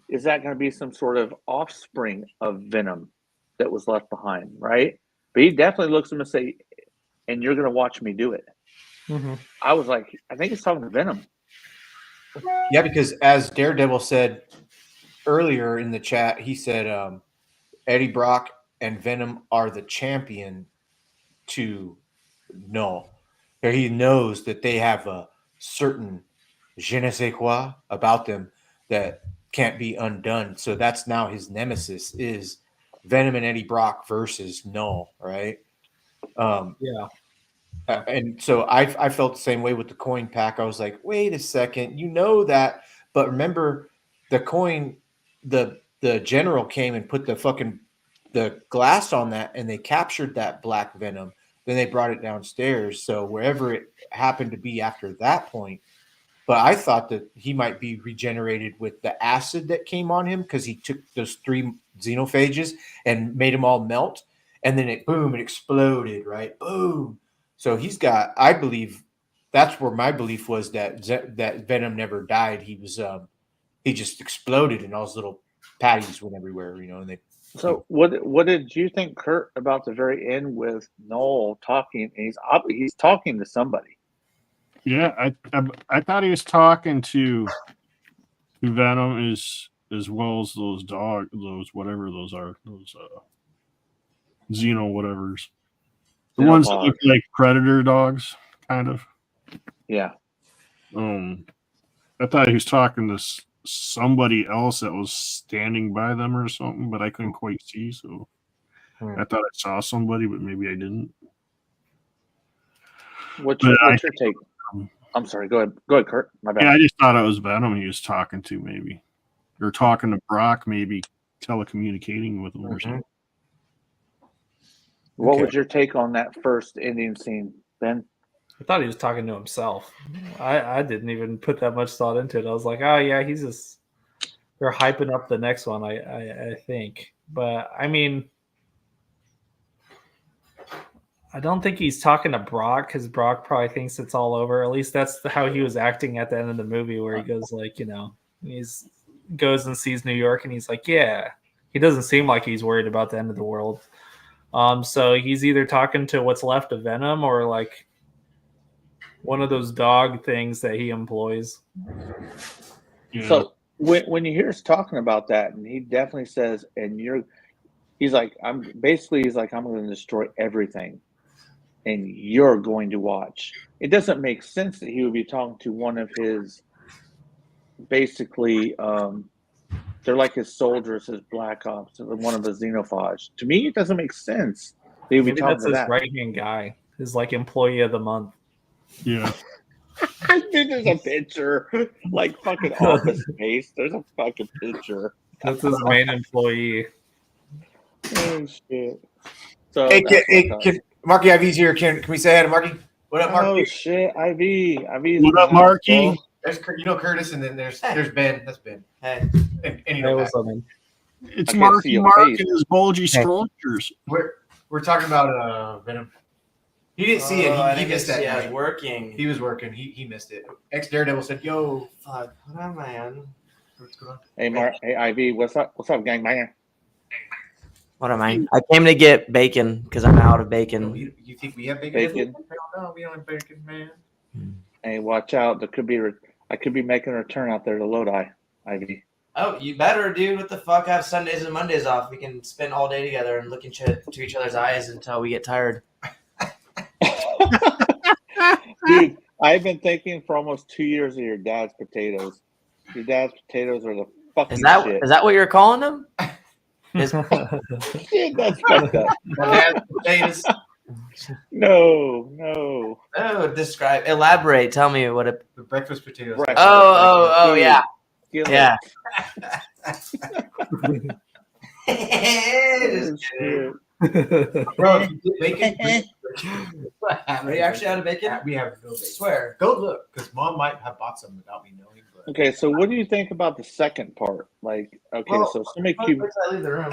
going to be some sort of offspring of Venom that was left behind, right? But he definitely looks at him and say, "And you're going to watch me do it." Mm-hmm. I was like, I think he's talking to Venom. Yeah, because as Daredevil said earlier in the chat, he said Eddie Brock and Venom are the champion to Null. He knows that they have a certain je ne sais quoi about them that can't be undone. So that's now his nemesis is Venom and Eddie Brock versus Null, right? Yeah. And so I felt the same way with the coin pack. I was like, wait a second, you know that, but remember the coin, the general came and put the glass on that, and they captured that black Venom. Then they brought it downstairs. So wherever it happened to be after that point, but I thought that he might be regenerated with the acid that came on him because he took those 3 xenophages and made them all melt, and then it exploded, right? Boom. So he's got, I believe, that's where my belief was that Venom never died. He was, he just exploded, and all his little patties went everywhere, and they. So what did you think, Kurt, about the very end with Noel talking? And he's talking to somebody. Yeah, I thought he was talking to Venom as well as those whatever those are, those Xeno whatevers. The ones that look like predator dogs, kind of. Yeah. I thought he was talking to somebody else that was standing by them or something, but I couldn't quite see. So I thought I saw somebody, but maybe I didn't. What's your take? I'm sorry. Go ahead, Kurt. My bad. Yeah, I just thought it was Venom he was talking to, maybe, or talking to Brock, maybe telecommunicating with him or something. What was your take on that first ending scene, Ben? I thought he was talking to himself. I didn't even put that much thought into it. I was like, oh yeah, they're hyping up the next one, I think. But I mean, I don't think he's talking to Brock, because Brock probably thinks it's all over. At least that's how he was acting at the end of the movie, where he goes like, goes and sees New York, and he's like, yeah. He doesn't seem like he's worried about the end of the world. So he's either talking to what's left of Venom or like one of those dog things that he employs. Yeah. So when you hear us talking about that, and he definitely says, he's like, I'm going to destroy everything, and you're going to watch. It doesn't make sense that he would be talking to one of his, basically, they're like his soldiers, his black ops, one of his xenophage. To me, it doesn't make sense that he would be talking to that. Right-hand guy, his like employee of the month. Yeah. There's a picture, like fucking Office Space. There's a fucking picture. That's his main employee. Oh shit! So Hey, that's what's up. Marky IV's here. Can we say hi to Marky? What up, Oh Marky? shit, IV. What up, Marky? There's Curtis, and then there's Ben. That's Ben. Hey, And you Hey, know what's Matt. up, man? It's I can't see Marky your Mark face. and his bulgy structures. We're talking about Venom. He didn't see it. I He didn't missed see that. I was night. working. He was working. He missed it. Ex Daredevil said, "Yo, Fuck. What am I on? what's going on?" Hey Mark. Hey IV. What's up? What's up, gangbanger? What am I? I came to get bacon because I'm out of bacon. You think we have Bacon. Hell no, we don't have bacon, man. Hey, watch out. There could be. I could be making a return out there to Lodi. IV. Oh, you better, dude. What the fuck? I have Sundays and Mondays off. We can spend all day together and look into each other's eyes until we get tired. Dude, I've been thinking for almost 2 years of your dad's potatoes. Your dad's potatoes are the fucking shit. Is that what you're calling them? Shit, that's fucked up. Potatoes. No. Oh, elaborate. Tell me what it. The breakfast potatoes. Right. Oh, yeah. Skillet. Yeah. Oh, shit. Bro, if you get bacon. Are you actually out of bacon? We have no bacon. Swear. Go look, because Mom might have bought some without me knowing. But Okay, so what do you think about the second part? Like, okay, Well, so somebody Wait keep till I leave the room.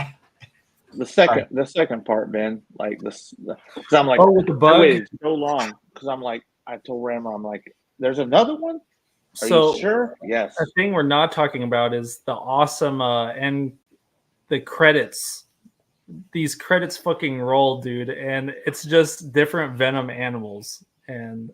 the second part, Ben. Like this, because I'm like, Oh, with the I bug. waited so long because I'm like, I told Rammer, I'm like, there's another one. Are So you sure? Yes. a thing we're not talking about is the awesome and the credits. These credits fucking roll, dude, and it's just different Venom animals, and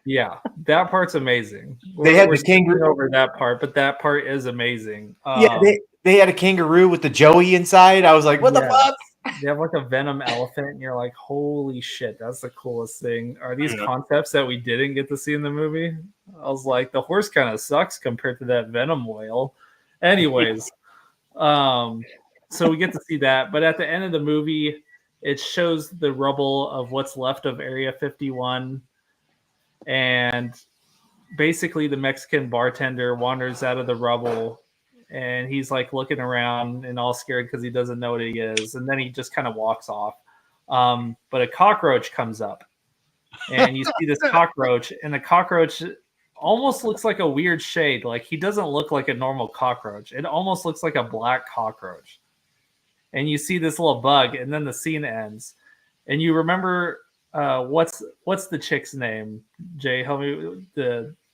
yeah, that part's amazing. They had We're the kangaroo- skipping over that part, but that part is amazing. yeah, they had a kangaroo with the Joey inside. I was like, What the Yeah. fuck? They have like a Venom elephant, and you're like, holy shit, that's the coolest thing. Are these Yeah. concepts that we didn't get to see in the movie? I was like, the horse kind of sucks compared to that Venom whale. Anyways, so we get to see that, but at the end of the movie, it shows the rubble of what's left of Area 51, and basically the Mexican bartender wanders out of the rubble, and he's like looking around and all scared because he doesn't know what he is, and then he just kind of walks off. But a cockroach comes up, and you see this cockroach, and the cockroach almost looks like a weird shade. Like, he doesn't look like a normal cockroach. It almost looks like a black cockroach. And you see this little bug, and then the scene ends. And you remember what's the chick's name? Jay, help me.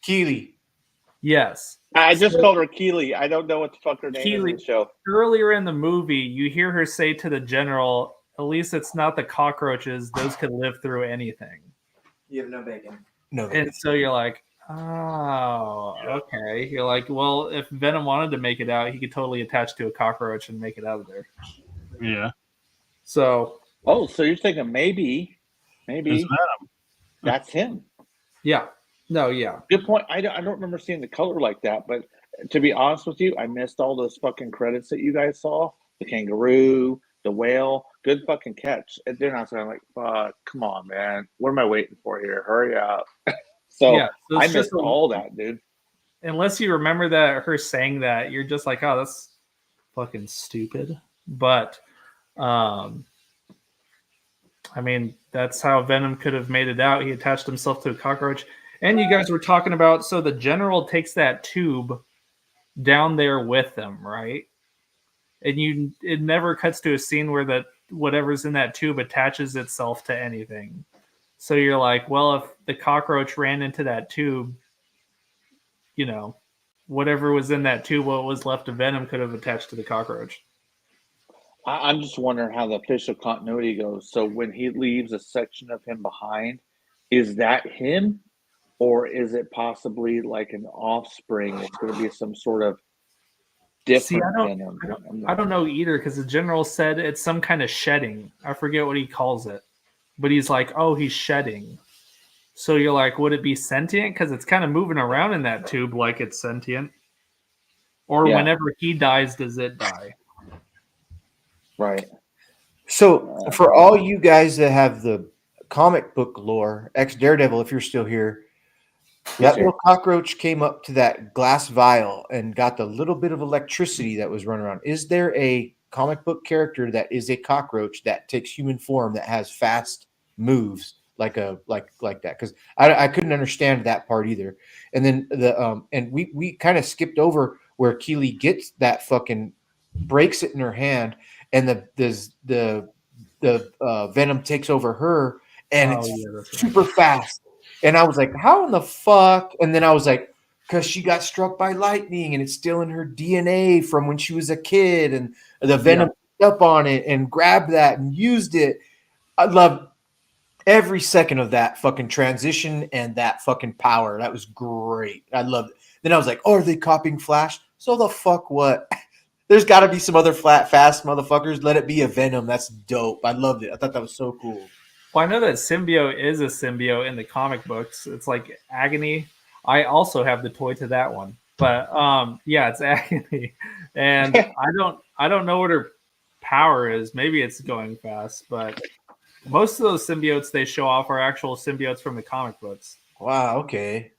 Keely. Yes. I just called her Keely. I don't know what the fuck her name is in the show. Earlier in the movie, you hear her say to the general, "At least it's not the cockroaches; those could live through anything." You have no bacon. No, And so you're like, "Oh, okay." You're like, "Well, if Venom wanted to make it out, he could totally attach to a cockroach and make it out of there." Yeah. So, Oh, so you're thinking maybe It's that's him. yeah, no, yeah. Good point. I don't remember seeing the color like that, but to be honest with you, I missed all those fucking credits that you guys saw. The kangaroo, the whale. Good fucking catch. And then I was like, fuck, come on, man. What am I waiting for here? Hurry up. So Yeah, so I it's missed just all that, dude. unless you remember that her saying that, you're just like, oh, that's fucking stupid. But I mean, that's how Venom could have made it out. He attached himself to a cockroach. And you guys were talking about, so the general takes that tube down there with them, right? And it never cuts to a scene where that whatever's in that tube attaches itself to anything. So you're like, well, if the cockroach ran into that tube, you know, whatever was in that tube, what was left of Venom could have attached to the cockroach. I'm just wondering how the official continuity goes. So when he leaves a section of him behind, is that him? Or is it possibly like an offspring? It's going to be some sort of different Venom. I don't know either, because the general said it's some kind of shedding. I forget what he calls it. But he's like, oh, he's shedding. So you're like, would it be sentient? Because it's kind of moving around in that tube like it's sentient. Or whenever he dies, does it die? Right. So for all you guys that have the comic book lore, ex Daredevil, if you're still here, That little cockroach came up to that glass vial and got the little bit of electricity that was running around. Is there a comic book character that is a cockroach that takes human form that has fast moves like that? Because I couldn't understand that part either. And then and we kind of skipped over where Keely gets that fucking, breaks it in her hand, and the venom takes over her, and Oh, it's yeah, that's right. super fast. And I was like, how in the fuck? And then I was like, because she got struck by lightning and it's still in her DNA from when she was a kid, and the venom picked up on it and grabbed that and used it. I love every second of that fucking transition and that fucking power. That was great. I loved it. Then I was like, oh, are they copying Flash? So the fuck what? There's got to be some other fast motherfuckers. Let it be a Venom. That's dope. I loved it. I thought that was so cool. Well, I know that symbiote is a symbiote in the comic books. It's like Agony. I also have the toy to that one, but yeah, it's Agony, and I don't know what her power is. Maybe it's going fast, but most of those symbiotes they show off are actual symbiotes from the comic books. Wow. Okay.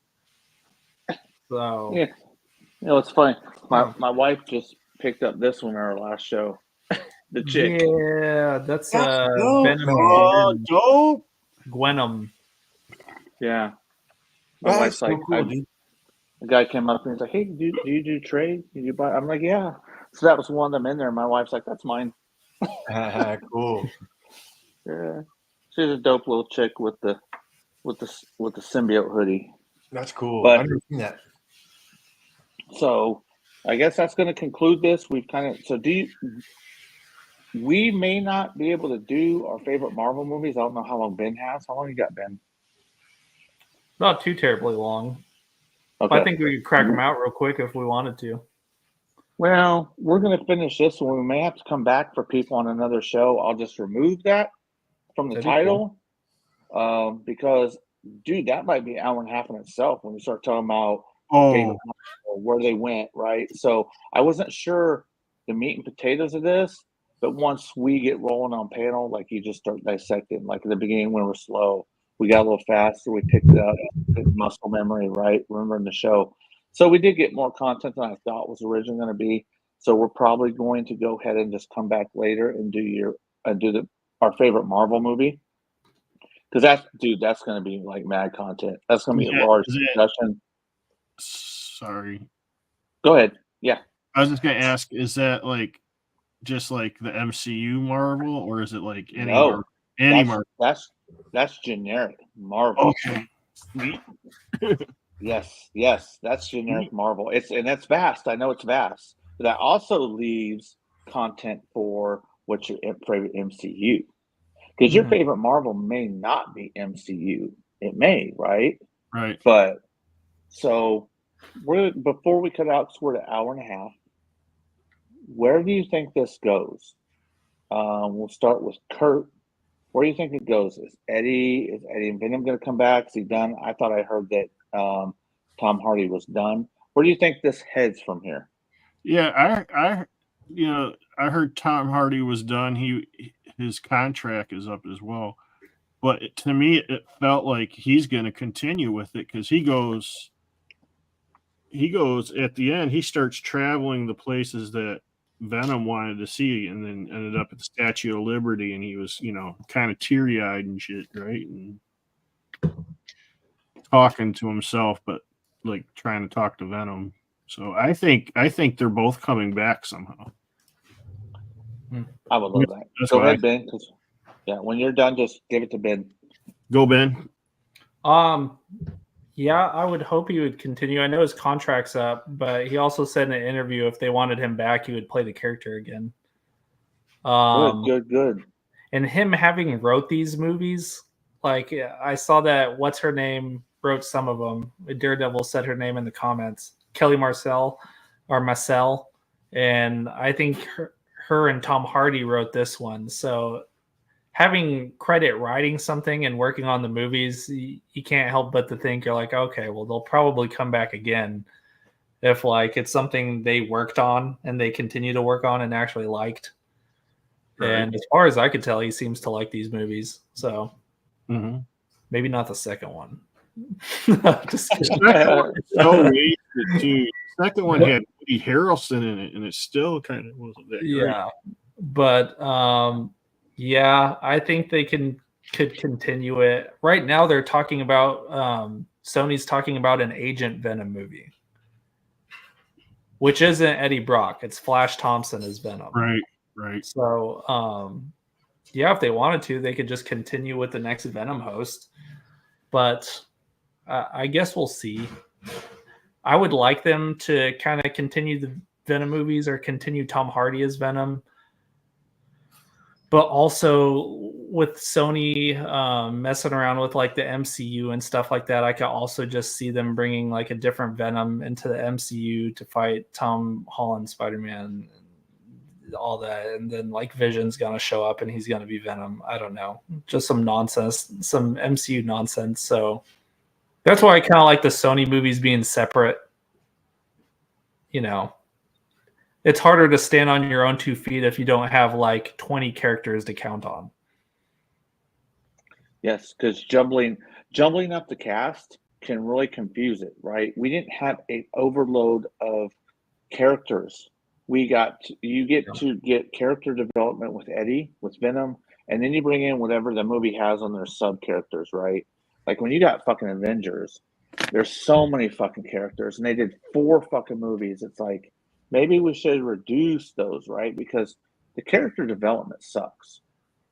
So Yeah, you know, it's funny. My wife just picked up this one in our last show. The chick. Yeah, that's dope, Venom. man. Oh, dope. Gwenum. Yeah. My That's wife's so like, cool, dude. the guy came up and he's like, hey, do you do trade? Do you buy? I'm like, yeah. So that was one of them in there. My wife's like, that's mine. Cool. Yeah. She's a dope little chick with the symbiote hoodie. That's cool. But- I've never seen that. So I guess that's going to conclude this. We've kind of, we may not be able to do our favorite Marvel movies. I don't know how long Ben has. How long you got, Ben? Not too terribly long. Okay. I think we could crack them out real quick if we wanted to. Well, we're going to finish this one. We may have to come back for people on another show. I'll just remove that from the That'd be title because, dude, that might be an hour and a half in itself when we start talking about favorite Marvel, where they went, right? So I wasn't sure the meat and potatoes of this, but once we get rolling on panel, like you just start dissecting, like in the beginning when we're slow, we got a little faster, we picked it up, muscle memory, right? Remembering the show. So we did get more content than I thought was originally going to be. So we're probably going to go ahead and just come back later and do our favorite Marvel movie. Because that's going to be like mad content. That's going to be a large discussion. Sorry. Go ahead. Yeah. I was just gonna ask, is that like just like the MCU Marvel, or is it like any Marvel? That's generic Marvel. Okay. Sweet. Yes, that's generic Marvel. That's vast. I know it's vast, but that also leaves content for what's your favorite MCU. Because your favorite Marvel may not be MCU. It may, right? Right. But so before we cut out, because we're at an hour and a half. Where do you think this goes? We'll start with Kurt. Where do you think it goes? Is Eddie and Venom going to come back? Is he done? I thought I heard that Tom Hardy was done. Where do you think this heads from here? Yeah, I heard Tom Hardy was done. His contract is up as well. But to me, it felt like he's going to continue with it because he goes at the end. He starts traveling the places that Venom wanted to see, and then ended up at the Statue of Liberty, and he was, kind of teary-eyed and shit, right? And talking to himself, but like trying to talk to Venom. So I think they're both coming back somehow. I would love that. Go ahead, Ben. When you're done, just give it to Ben. Go, Ben. Yeah, I would hope he would continue. I know his contract's up, but he also said in an interview if they wanted him back, he would play the character again. Good. And him having wrote these movies, like I saw that What's Her Name wrote some of them. Daredevil said her name in the comments. Kelly Marcel, and I think her and Tom Hardy wrote this one. So having credit writing something and working on the movies, you can't help but to think you're like, okay, well, they'll probably come back again if like it's something they worked on and they continue to work on and actually liked. Right. And as far as I could tell, he seems to like these movies. So maybe not the second one. Just kidding. So wasted too. The second one had Woody Harrelson in it, and it still kind of wasn't that great. Yeah, but yeah, I think they could continue it. Right now, they're talking about Sony's talking about an Agent Venom movie, which isn't Eddie Brock. It's Flash Thompson as Venom. Right. So, yeah, if they wanted to, they could just continue with the next Venom host. But I guess we'll see. I would like them to kind of continue the Venom movies or continue Tom Hardy as Venom. But also with Sony messing around with like the MCU and stuff like that, I could also just see them bringing like a different Venom into the MCU to fight Tom Holland, Spider-Man, and all that. And then like Vision's going to show up and he's going to be Venom. I don't know. Just some nonsense, some MCU nonsense. So that's why I kind of like the Sony movies being separate. You know, it's harder to stand on your own 2 feet if you don't have like 20 characters to count on. Yes, because jumbling up the cast can really confuse it, right? We didn't have an overload of characters. You get to get character development with Eddie, with Venom, and then you bring in whatever the movie has on their sub characters, right? Like when you got fucking Avengers, there's so many fucking characters, and they did 4 fucking movies. It's like, maybe we should reduce those, right? Because the character development sucks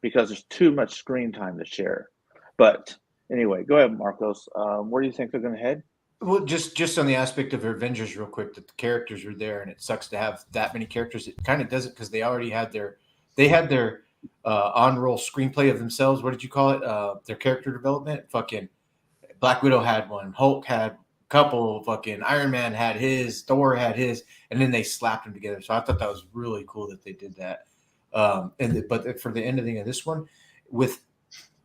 because there's too much screen time to share. But anyway, go ahead, Marcos. Where do you think they're going to head? Well, just on the aspect of Avengers real quick, that the characters are there, and it sucks to have that many characters. It kind of does it because they already had their on-roll screenplay of themselves. What did you call it? Their character development. Fucking Black Widow had one. Hulk had a couple. Fucking Iron Man had his. Thor had his, and then they slapped them together. So I thought that was really cool that they did that. But for the ending of this one, with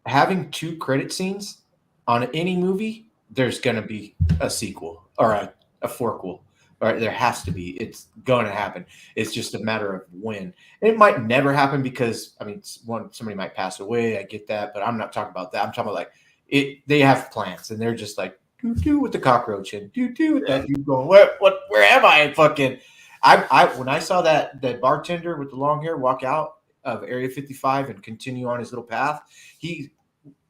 having 2 credit scenes on any movie, there's going to be a sequel or a forquel. All right, there has to be. It's going to happen. It's just a matter of when. And it might never happen because, I mean, somebody might pass away. I get that, but I'm not talking about that. I'm talking about like they have plans, and they're just like do with the cockroach and do with that. You going where am I? Fucking I when I saw that bartender with the long hair walk out of Area 55 and continue on his little path, he,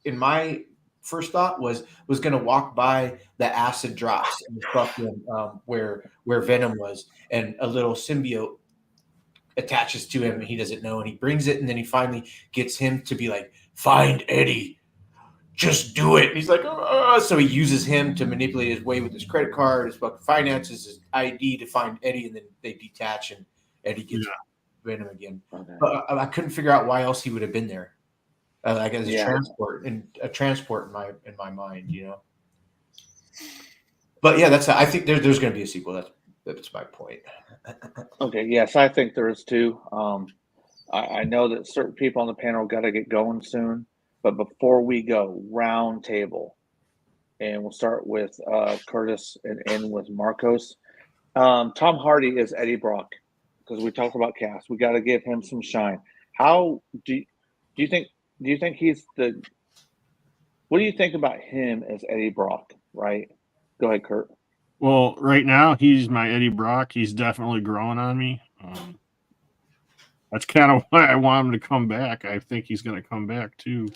in my first thought was going to walk by the acid drops and fucking where Venom was, and a little symbiote attaches to him and he doesn't know, and he brings it, and then he finally gets him to be like, find Eddie, just do it. And he's like, so he uses him to manipulate his way with his credit card, his fucking finances, his ID to find Eddie, and then they detach and Eddie gets Venom again. Okay. But I couldn't figure out why else he would have been there. Like as a transport in my mind, you know. But yeah, I think there's going to be a sequel. That's my point. Okay, yes, I think there is too. I know that certain people on the panel got to get going soon, but before we go, round table, and we'll start with Curtis and end with Marcos. Tom Hardy is Eddie Brock because we talked about cast. We got to give him some shine. How do you think? Do you think he's the? What do you think about him as Eddie Brock? Right. Go ahead, Kurt. Well, right now he's my Eddie Brock. He's definitely growing on me. That's kind of why I want him to come back. I think he's going to come back too.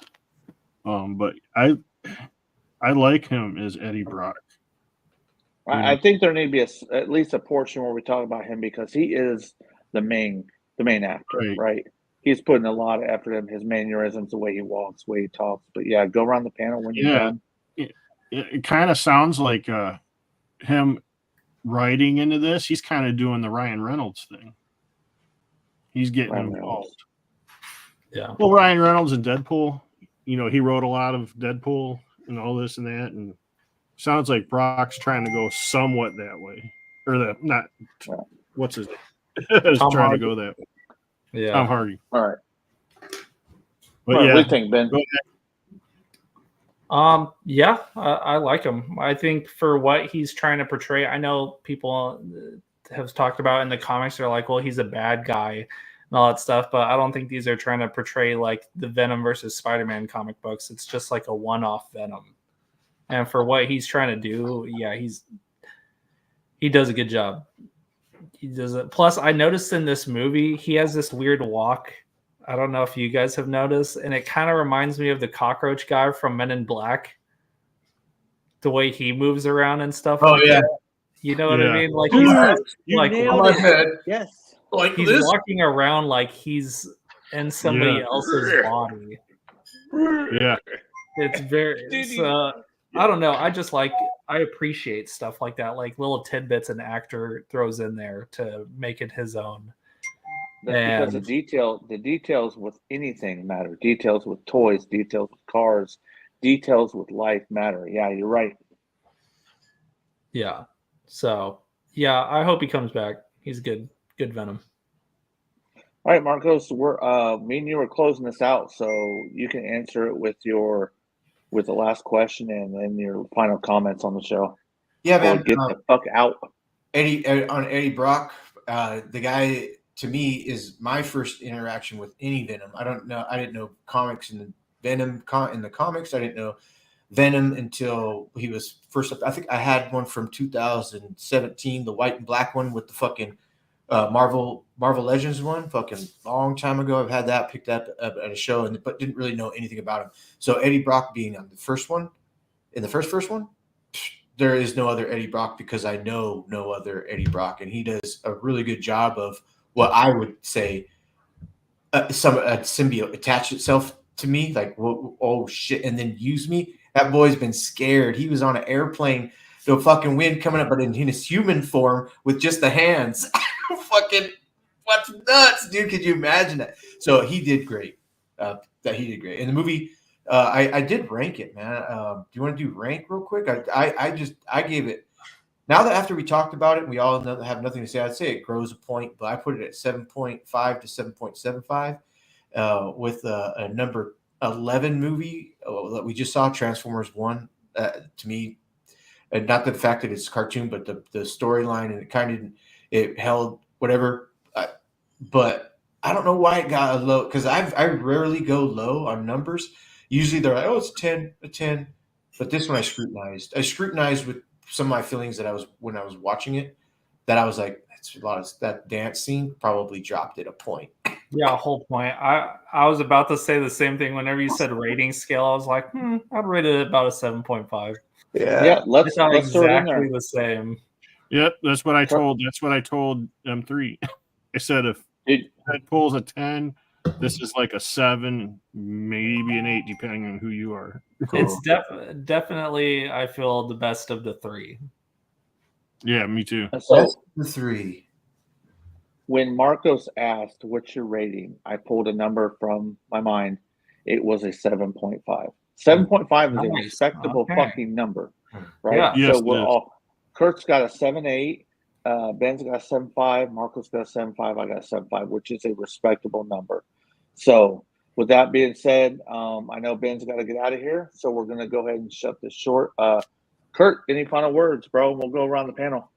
But I like him as Eddie Brock. I think there need to be at least a portion where we talk about him because he is the main actor, right? He's putting a lot of effort in his mannerisms, the way he walks, the way he talks. But yeah, go around the panel when you're done. It kind of sounds like him writing into this. He's kind of doing the Ryan Reynolds thing. He's getting involved. Yeah. Well, Ryan Reynolds and Deadpool, you know, he wrote a lot of Deadpool and all this and that, and sounds like Brock's trying to go somewhat that way, or what's his name? Is trying to go that way. Yeah, Tom Hardy. All right. But what do you think, Ben? Yeah, I like him. I think for what he's trying to portray, I know people have talked about in the comics, they're like, well, he's a bad guy and all that stuff, but I don't think these are trying to portray like the Venom versus Spider-Man comic books. It's just like a one-off Venom. and for what he's trying to do, yeah, he does a good job. He does it. Plus, I noticed in this movie he has this weird walk. I don't know if you guys have noticed, and it kind of reminds me of the cockroach guy from Men in Black. The way he moves around and stuff. Oh like yeah. that. You know what I Yeah. mean? Like he's like nailed my it. head. Yes. Like he's this. walking around like he's in somebody Yeah. else's body. Yeah. It's very I don't know. I appreciate stuff like that, like little tidbits an actor throws in there to make it his own. That's because the details with anything matter. Details with toys, details with cars, details with life matter. Yeah, you're right. Yeah. So yeah, I hope he comes back. He's good. Good Venom. All right, Marcos, we're me and you are closing this out, so you can answer it with the last question and then your final comments on the show. Yeah, Or man. get the fuck out. Eddie Brock, the guy to me is my first interaction with any Venom. I didn't know comics in the Venom in the comics. I didn't know Venom until he was first up. I think I had one from 2017, the white and black one with the fucking Marvel Legends one, fucking long time ago. I've had that picked up at a show, but didn't really know anything about him. So Eddie Brock being on the first one, in the first one, there is no other Eddie Brock because I know no other Eddie Brock, and he does a really good job of what I would say a symbiote attach itself to me, like oh shit, and then use me. That boy's been scared. He was on an airplane, the fucking wind coming up, but in his human form with just the hands. Fucking what's nuts, dude? Could you imagine that? So he did great. He did great in the movie. I did rank it, man. Do you want to do rank real quick? I gave it. Now that after we talked about it, we all have nothing to say. I'd say it grows a point, but I put it at 7.5 to 7.75 with a number 11 movie that we just saw, Transformers 1. To me, and not the fact that it's a cartoon, but the storyline, and it held whatever. But I don't know why it got a low, because I rarely go low on numbers. Usually they're like, oh, it's a 10. But this one I scrutinized with some of my feelings that when I was watching it, that I was like, that's a lot of that dance scene probably dropped it a point. Yeah, a whole point. I was about to say the same thing. Whenever you said rating scale, I was like, I'd rate it about a 7.5. Yeah, let's throw it in exactly there. the same. Yep, that's what I told M3. I said if Deadpool's a 10, this is like a 7, maybe an 8, depending on who you are. Cool. It's definitely, I feel, the best of the three. Yeah, me too. So That's the 3. when Marcos asked what's your rating, I pulled a number from my mind. It was a 7.5. 7.5 is a Nice. respectable fucking number, right? Yeah. Yes, So we're it is. all. Kurt's got a 7.8. Ben's got a 7.5. Marcos got a 7.5. I got a 7.5, which is a respectable number. So with that being said, I know Ben's got to get out of here, so we're going to go ahead and shut this short. Kurt, any final words, bro? We'll go around the panel.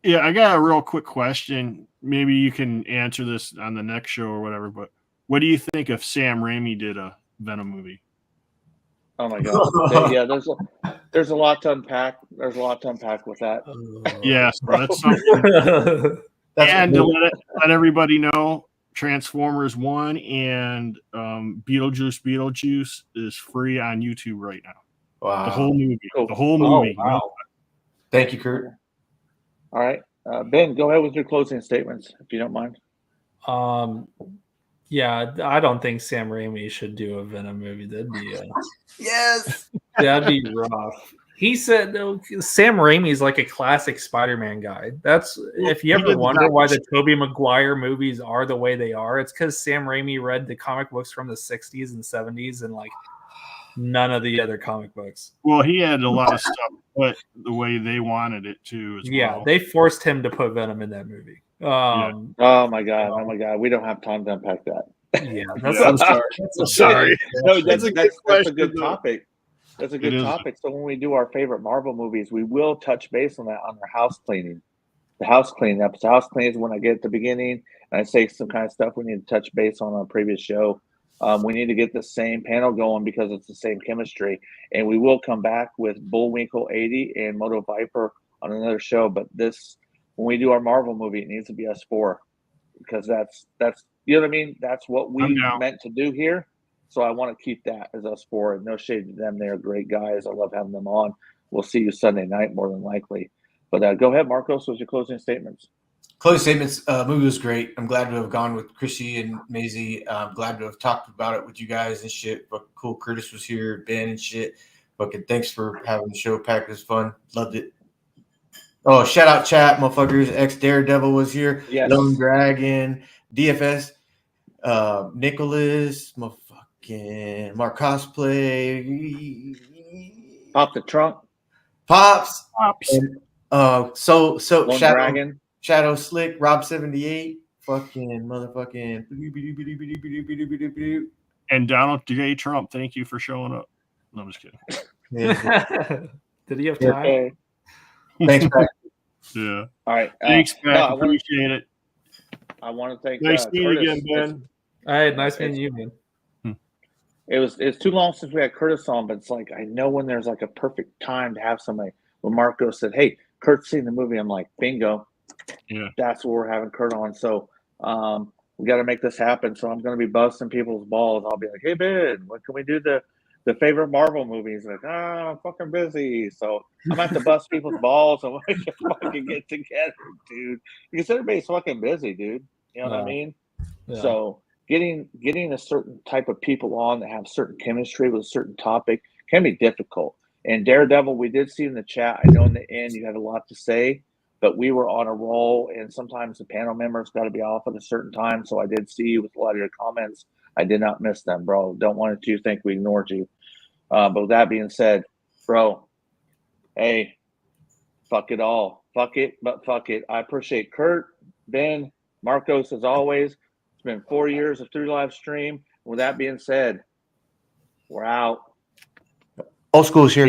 Yeah, I got a real quick question. Maybe you can answer this on the next show or whatever, but what do you think if Sam Raimi did a Venom movie? Oh my God! Yeah, there's a lot to unpack. There's a lot to unpack with that. Yes, that's something. And to let everybody know, Transformers 1 and Beetlejuice is free on YouTube right now. Wow. The whole movie. Cool. The whole movie. Oh, wow. Thank you, Kurt. All right, Ben, go ahead with your closing statements, if you don't mind. Yeah, I don't think Sam Raimi should do a Venom movie. That'd be Yes. that'd be rough. He said Sam Raimi's like a classic Spider-Man guy. That's if you ever wonder why the Tobey Maguire movies are the way they are, it's because Sam Raimi read the comic books from the 60s and 70s and like none of the other comic books. Well, he had a lot of stuff, but the way they wanted it to as well. They forced him to put Venom in that movie. Oh my God! We don't have time to unpack that. Yeah, I'm sorry. No, that's a good question, topic. That's a good topic. So when we do our favorite Marvel movies, we will touch base on that on our house cleaning. The house cleaning episode. House cleaning is when I get at the beginning and I say some kind of stuff we need to touch base on a previous show. We need to get the same panel going because it's the same chemistry. And we will come back with Bullwinkle 80 and Moto Viper on another show. But this, when we do our Marvel movie, it needs to be us four because that's you know what I mean? That's what we meant to do here. So I want to keep that as us four. And no shade to them. They're great guys. I love having them on. We'll see you Sunday night more than likely. But go ahead, Marcos, with your closing statements. Closing statements. Movie was great. I'm glad to have gone with Chrissy and Maisie. I'm glad to have talked about it with you guys and shit. But cool, Curtis was here, Ben and shit. Fucking thanks for having the show packed. It was fun. Loved it. Oh, shout out chat, motherfuckers. Ex Daredevil was here. Yes. Lone Dragon, DFS, Nicholas, motherfucking Mark Cosplay, Pop the trunk. Pops. And, so Lone Dragon. Shadow Slick, Rob 78, fucking motherfucking. And Donald J. Trump, thank you for showing up. No, I'm just kidding. Did he have time? Okay. Thanks, Pat. Yeah. All right. Thanks, Pat. Appreciate it. I want to thank Nice meeting you Curtis. again, Ben. All right, nice meeting you, man. It's too long since we had Curtis on, but it's like I know when there's like a perfect time to have somebody. When Marco said, "Hey, Kurt's seen the movie," I'm like, "Bingo." Yeah. That's what we're having Kurt on. So we got to make this happen. So I'm going to be busting people's balls. I'll be like, "Hey, Ben, when can we do the favorite Marvel movies?" Like, I'm fucking busy. So I'm going to have to bust people's balls and we can fucking get together, dude. Because everybody's fucking busy, dude. You know what I mean? Yeah. So getting a certain type of people on that have certain chemistry with a certain topic can be difficult. And Daredevil, we did see in the chat. I know in the end you had a lot to say, but we were on a roll, and sometimes the panel members got to be off at a certain time. So I did see you with a lot of your comments. I did not miss them, bro. Don't want you to think we ignored you. But with that being said, bro, hey, fuck it all. Fuck it, but fuck it. I appreciate Kurt, Ben, Marcos as always. It's been 4 years of Through Live Stream. With that being said, we're out. Old school's here.